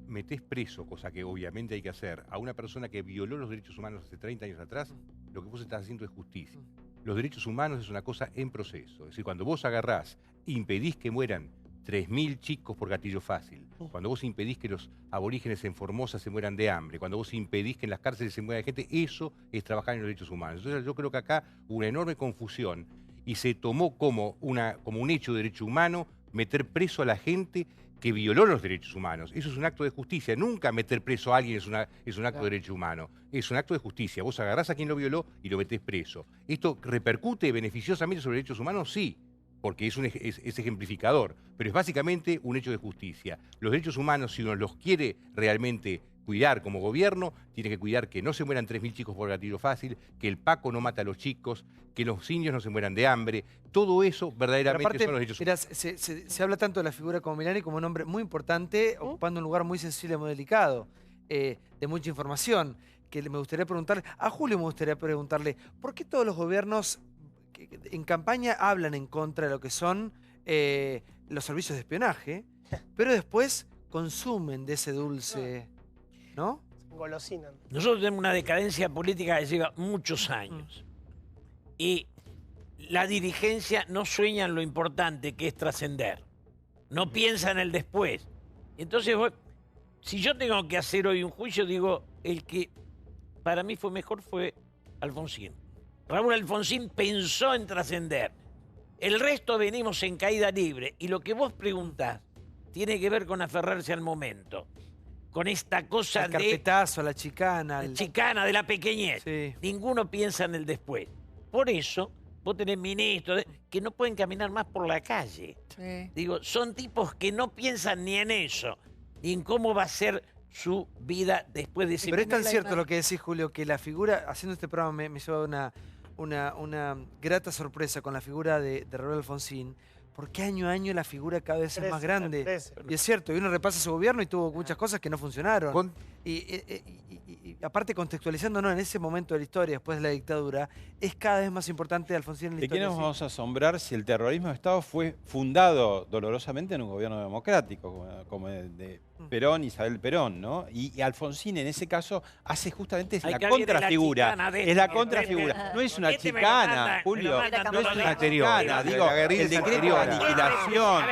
Speaker 15: metés preso, cosa que obviamente hay que hacer, a una persona que violó los derechos humanos hace 30 años atrás, lo que vos estás haciendo es justicia. Los derechos humanos es una cosa en proceso. Es decir, cuando vos agarrás, impedís que mueran 3.000 chicos por gatillo fácil, cuando vos impedís que los aborígenes en Formosa se mueran de hambre, cuando vos impedís que en las cárceles se muera gente, eso es trabajar en los derechos humanos. Entonces yo creo que acá hubo una enorme confusión y se tomó como un hecho de derecho humano meter preso a la gente que violó los derechos humanos. Eso es un acto de justicia. Nunca meter preso a alguien es un acto de derecho humano. Es un acto de justicia. Vos agarrás a quien lo violó y lo metés preso. ¿Esto repercute beneficiosamente sobre derechos humanos? Sí, porque es ejemplificador. Pero es básicamente un hecho de justicia. Los derechos humanos, si uno los quiere realmente cuidar como gobierno, tiene que cuidar que no se mueran 3.000 chicos por gatillo fácil, que el Paco no mata a los chicos, que los indios no se mueran de hambre. Todo eso verdaderamente
Speaker 12: aparte,
Speaker 15: son los derechos humanos.
Speaker 12: Se habla tanto de la figura como Milani como un hombre muy importante, ocupando un lugar muy sensible, muy delicado, de mucha información. Que me gustaría preguntarle, a Julio me gustaría preguntarle, ¿por qué todos los gobiernos en campaña hablan en contra de lo que son los servicios de espionaje, pero después consumen de ese dulce, ¿no?
Speaker 19: Golosinan.
Speaker 20: Nosotros tenemos una decadencia política que lleva muchos años. Y la dirigencia no sueña en lo importante que es trascender. No piensa en el después. Entonces, si yo tengo que hacer hoy un juicio, digo, el que para mí fue mejor fue Alfonsín. Raúl Alfonsín pensó en trascender. El resto venimos en caída libre. Y lo que vos preguntás tiene que ver con aferrarse al momento. Con esta cosa
Speaker 12: el carpetazo, la chicana.
Speaker 20: La chicana de la pequeñez. Sí. Ninguno piensa en el después. Por eso, vos tenés ministros que no pueden caminar más por la calle. Sí. Digo, son tipos que no piensan ni en eso, ni en cómo va a ser su vida después de ese
Speaker 12: Pero es tan cierto lo que decís, Julio, que la figura, haciendo este programa me lleva una grata sorpresa con la figura de Raúl Alfonsín, porque año a año la figura cada vez es más grande. Y es cierto, y uno repasa su gobierno y tuvo muchas cosas que no funcionaron. Y aparte contextualizándonos en ese momento de la historia, después de la dictadura, es cada vez más importante Alfonsín en la historia.
Speaker 23: ¿De qué nos vamos a asombrar si el terrorismo de Estado fue fundado dolorosamente en un gobierno democrático, como el de Perón, Isabel Perón, ¿no? Y Alfonsín en ese caso hace justamente la contrafigura. Es la contrafigura. No es una chicana, Julio. No es una chicana. Digo, el decreto de aniquilación,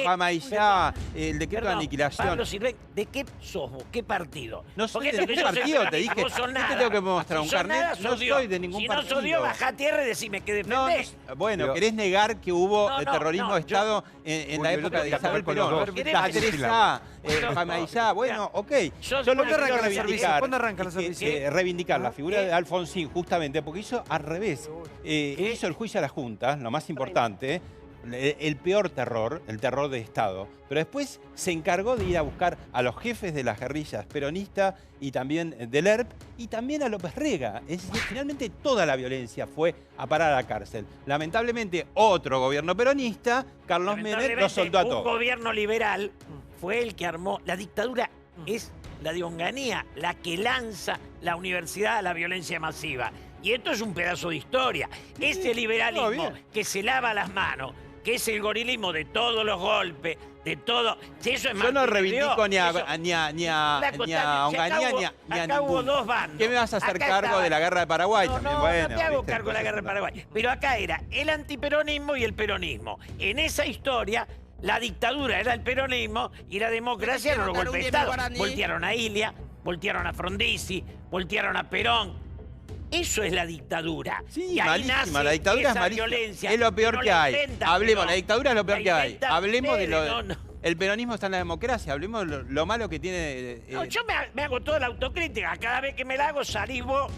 Speaker 23: Famaillá, el decreto de aniquilación.
Speaker 20: Pablo Silvén, ¿de qué sos vos? ¿Qué partido?
Speaker 23: No soy de ningún partido, te dije. ¿Qué te tengo que mostrar? ¿Un carnet? No soy de ningún partido.
Speaker 20: Si no sos Dios, bajá a tierra y decime que defendés.
Speaker 23: Bueno, ¿querés negar que hubo terrorismo de Estado en la época de Isabel Perón? Famaillá, bueno, ok. Yo lo que quiero reivindicar.
Speaker 12: ¿Cuándo arranca la servicio?
Speaker 23: Reivindicar la figura de Alfonsín, justamente, porque hizo al revés. Hizo el juicio a las juntas, lo más importante. El peor terror, el terror de Estado. Pero después se encargó de ir a buscar a los jefes de las guerrillas peronistas y también del ERP y también a López Rega. Es decir, finalmente toda la violencia fue a parar a la cárcel. Lamentablemente, otro gobierno peronista, Carlos Menem, lo soltó a todos.
Speaker 20: Un gobierno liberal fue el que armó. La dictadura es la de Onganía, la que lanza la universidad a la violencia masiva. Y esto es un pedazo de historia. Ese liberalismo que se lava las manos, que es el gorilismo de todos los golpes, de todo. Si eso es
Speaker 23: yo no reivindico ni a Onganía ni a
Speaker 20: hubo dos bandos.
Speaker 23: ¿Qué me vas a hacer cargo de la guerra de Paraguay?
Speaker 20: No te hago cargo de la guerra de Paraguay. Pero acá era el antiperonismo y el peronismo. En esa historia, la dictadura era el peronismo y la democracia era los golpes de Estado. Voltearon a Ilia, voltearon a Frondizi, voltearon a Perón. Eso es la dictadura.
Speaker 23: Sí,
Speaker 20: y ahí
Speaker 23: malísima. La dictadura es malísima. Es lo peor que hay. Hablemos, la dictadura es lo peor que hay. Hablemos de lo... El peronismo está en la democracia. Hablemos de lo malo que tiene...
Speaker 20: yo me hago toda la autocrítica. Cada vez que me la hago salís vos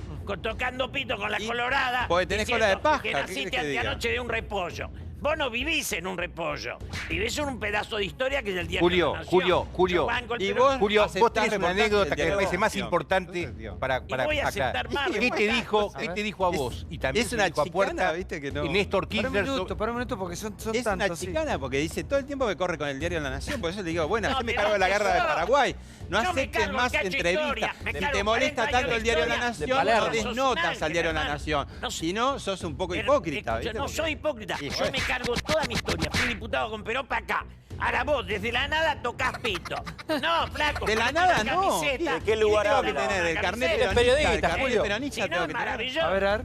Speaker 20: tocando pito con la colorada.
Speaker 23: Porque tenés cola de paja.
Speaker 20: Que naciste anoche de un repollo. Vos no vivís en un repollo. Vivís en un pedazo de historia que es el diario
Speaker 15: Julio,
Speaker 20: de la Nación.
Speaker 15: Julio,
Speaker 20: Yo banco el
Speaker 15: y
Speaker 20: peronismo.
Speaker 15: vos tenés una anécdota que me parece más
Speaker 23: Nación.
Speaker 15: importante para
Speaker 20: voy a
Speaker 15: aclarar.
Speaker 20: aceptar más
Speaker 15: ¿Qué te dijo a vos?
Speaker 23: Es-
Speaker 15: Y también
Speaker 23: es
Speaker 15: se
Speaker 23: una
Speaker 15: dijo a Puerta
Speaker 23: chicana, ¿viste? Que no-
Speaker 15: y Néstor
Speaker 12: Para
Speaker 15: Kirchner.
Speaker 12: un minuto, porque son
Speaker 23: Es
Speaker 12: tantos.
Speaker 23: una chicana porque dice todo el tiempo que corre con el diario de la Nación. Por eso le digo, bueno,
Speaker 20: No,
Speaker 23: yo me
Speaker 20: ¿de
Speaker 23: cargo de la
Speaker 20: dónde
Speaker 23: guerra de
Speaker 20: sos?
Speaker 23: Paraguay. No
Speaker 20: Yo me
Speaker 23: aceptes
Speaker 20: cargo
Speaker 23: más
Speaker 20: de cacho historia,
Speaker 23: entrevistas.
Speaker 20: me
Speaker 23: Si
Speaker 20: cargo
Speaker 23: te molesta
Speaker 20: 40
Speaker 23: tanto
Speaker 20: años
Speaker 23: el diario de la
Speaker 20: historia.
Speaker 23: Nación,
Speaker 20: De
Speaker 23: no
Speaker 20: Palermo.
Speaker 23: des
Speaker 20: Sos un
Speaker 23: notas
Speaker 20: ángel,
Speaker 23: al diario de la
Speaker 20: hermano.
Speaker 23: Nación.
Speaker 20: No,
Speaker 23: Si no, sos un poco
Speaker 20: Pero,
Speaker 23: hipócrita.
Speaker 20: yo
Speaker 23: ¿viste?
Speaker 20: no soy hipócrita.
Speaker 23: Y
Speaker 20: Yo
Speaker 23: bueno.
Speaker 20: me cargo toda mi historia. Fui diputado con Perón para acá. Ahora vos, desde la nada, tocás pito. No, flaco.
Speaker 23: De la
Speaker 20: ponete
Speaker 23: nada,
Speaker 20: una
Speaker 23: no.
Speaker 20: camiseta
Speaker 23: ¿De qué
Speaker 20: y
Speaker 23: lugar
Speaker 20: tengo
Speaker 23: tengo que tener?
Speaker 20: una
Speaker 23: El carnet
Speaker 20: camiseta.
Speaker 23: peronista. El carnet
Speaker 20: Julio.
Speaker 23: peronista
Speaker 20: Si no,
Speaker 23: tengo
Speaker 20: es
Speaker 23: que tener.
Speaker 20: maravilloso.
Speaker 12: A ver.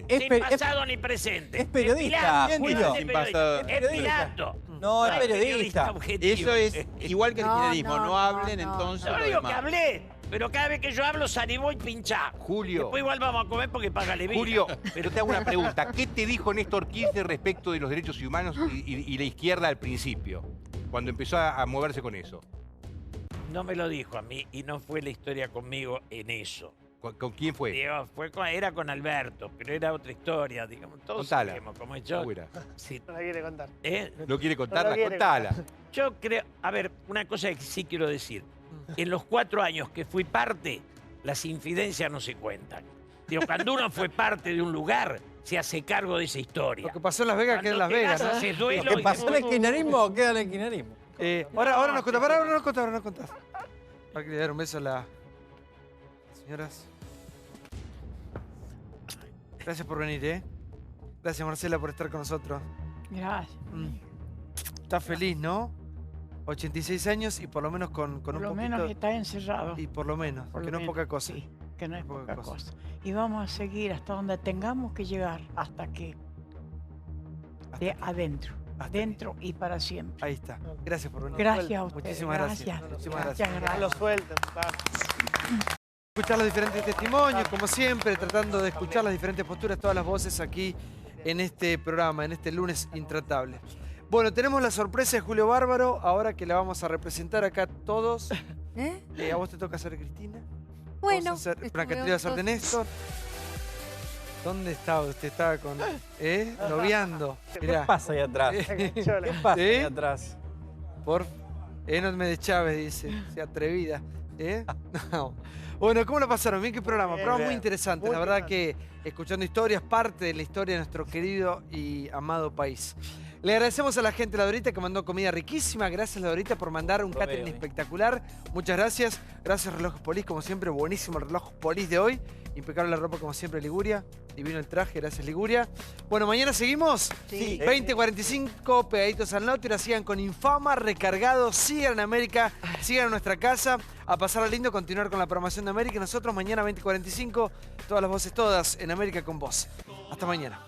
Speaker 23: Sí.
Speaker 20: Sin pasado ni presente.
Speaker 9: es periodista,
Speaker 20: Pilate,
Speaker 9: Julio.
Speaker 20: Pilate,
Speaker 23: Sin pasado.
Speaker 20: Es Pilato.
Speaker 9: No, es
Speaker 20: hay
Speaker 9: periodista.
Speaker 20: objetivo.
Speaker 23: Eso es igual que el
Speaker 13: No,
Speaker 23: kirchnerismo.
Speaker 13: no,
Speaker 23: No hablen
Speaker 13: no,
Speaker 23: entonces.
Speaker 20: Yo no
Speaker 23: lo
Speaker 20: digo
Speaker 23: demás.
Speaker 20: que hablé, pero cada vez que yo hablo salí y pinchá.
Speaker 15: Julio.
Speaker 20: Después igual vamos a comer porque paga Levina.
Speaker 15: Julio, pero te hago una pregunta. ¿Qué te dijo Néstor Kirchner respecto de los derechos humanos y la izquierda al principio? Cuando empezó a moverse con eso.
Speaker 20: No me lo dijo a mí y no fue la historia conmigo en eso.
Speaker 15: ¿Con quién fue?
Speaker 20: Digo, era con Alberto, pero era otra historia, digamos. Todos
Speaker 15: Contala.
Speaker 20: sabemos cómo es yo.
Speaker 15: ¿Cómo era?
Speaker 20: Sí.
Speaker 19: No la quiere contar.
Speaker 15: No quiere contarla,
Speaker 19: No lo quiere
Speaker 15: contala.
Speaker 20: Yo creo, a ver, una cosa que sí quiero decir. En los 4 años que fui parte, las infidencias no se cuentan. Digo, cuando uno fue parte de un lugar, se hace cargo de esa historia.
Speaker 12: Lo que pasó en Las Vegas queda en Las Vegas, ¿no?
Speaker 20: Haces duelo
Speaker 9: Lo que
Speaker 20: y
Speaker 9: pasó en el
Speaker 20: después-
Speaker 9: kirchnerismo queda en el kirchnerismo.
Speaker 12: Ahora nos contás, ahora nos contás. Para que le dar un beso a las señoras. Gracias por venir, ¿eh? Gracias, Marcela, por estar con nosotros.
Speaker 16: Gracias.
Speaker 12: Estás feliz, ¿no? 86 años y por lo menos con un
Speaker 16: Por lo
Speaker 12: poquito...
Speaker 16: menos está encerrado.
Speaker 12: Y por lo menos,
Speaker 16: Por
Speaker 12: que
Speaker 16: lo
Speaker 12: no es
Speaker 16: menos,
Speaker 12: poca cosa.
Speaker 16: sí, que no es poca
Speaker 12: cosa.
Speaker 16: cosa. Y vamos a seguir hasta donde tengamos que llegar, hasta que de adentro. Adentro y para siempre.
Speaker 12: Ahí está. Gracias por venir.
Speaker 16: Gracias a ustedes.
Speaker 12: Muchísimas gracias. Muchísimas gracias.
Speaker 19: No lo suelten.
Speaker 12: Escuchar los diferentes testimonios, como siempre, tratando de escuchar las diferentes posturas, todas las voces aquí en este programa, en este lunes intratable. Bueno, tenemos la sorpresa de Julio Bárbaro, ahora que la vamos a representar acá todos. ¿A vos te toca ser Cristina?
Speaker 13: Bueno,
Speaker 12: Franca, te hacer de Néstor. ¿Dónde estaba? Usted estaba con... Noviando.
Speaker 9: ¿Qué pasa ahí atrás? ¿Qué pasa ahí atrás?
Speaker 12: No me de Chávez, dice. Sea atrevida. No. Bueno, ¿cómo la pasaron? Bien, qué programa.
Speaker 19: Bien,
Speaker 12: Programa muy
Speaker 19: bien.
Speaker 12: interesante.
Speaker 19: Muy
Speaker 12: La verdad que escuchando historias, parte de la historia de nuestro querido y amado país. Le agradecemos a la gente de La Dorita que mandó comida riquísima. Gracias, La Dorita, por mandar un catering espectacular. Muchas gracias. Gracias, Relojes Polis, como siempre. Buenísimo el reloj Polis de hoy. Impecable la ropa, como siempre, Liguria. Divino el traje, gracias, Liguria. Bueno, ¿mañana seguimos?
Speaker 8: Sí.
Speaker 12: 20:45, pegaditos al norte. Ahora sigan con Infama, recargados. Sigan en América, sigan en nuestra casa. A pasarla lindo, continuar con la programación de América. Nosotros mañana 20:45, todas las voces, todas en América con vos. Hasta mañana.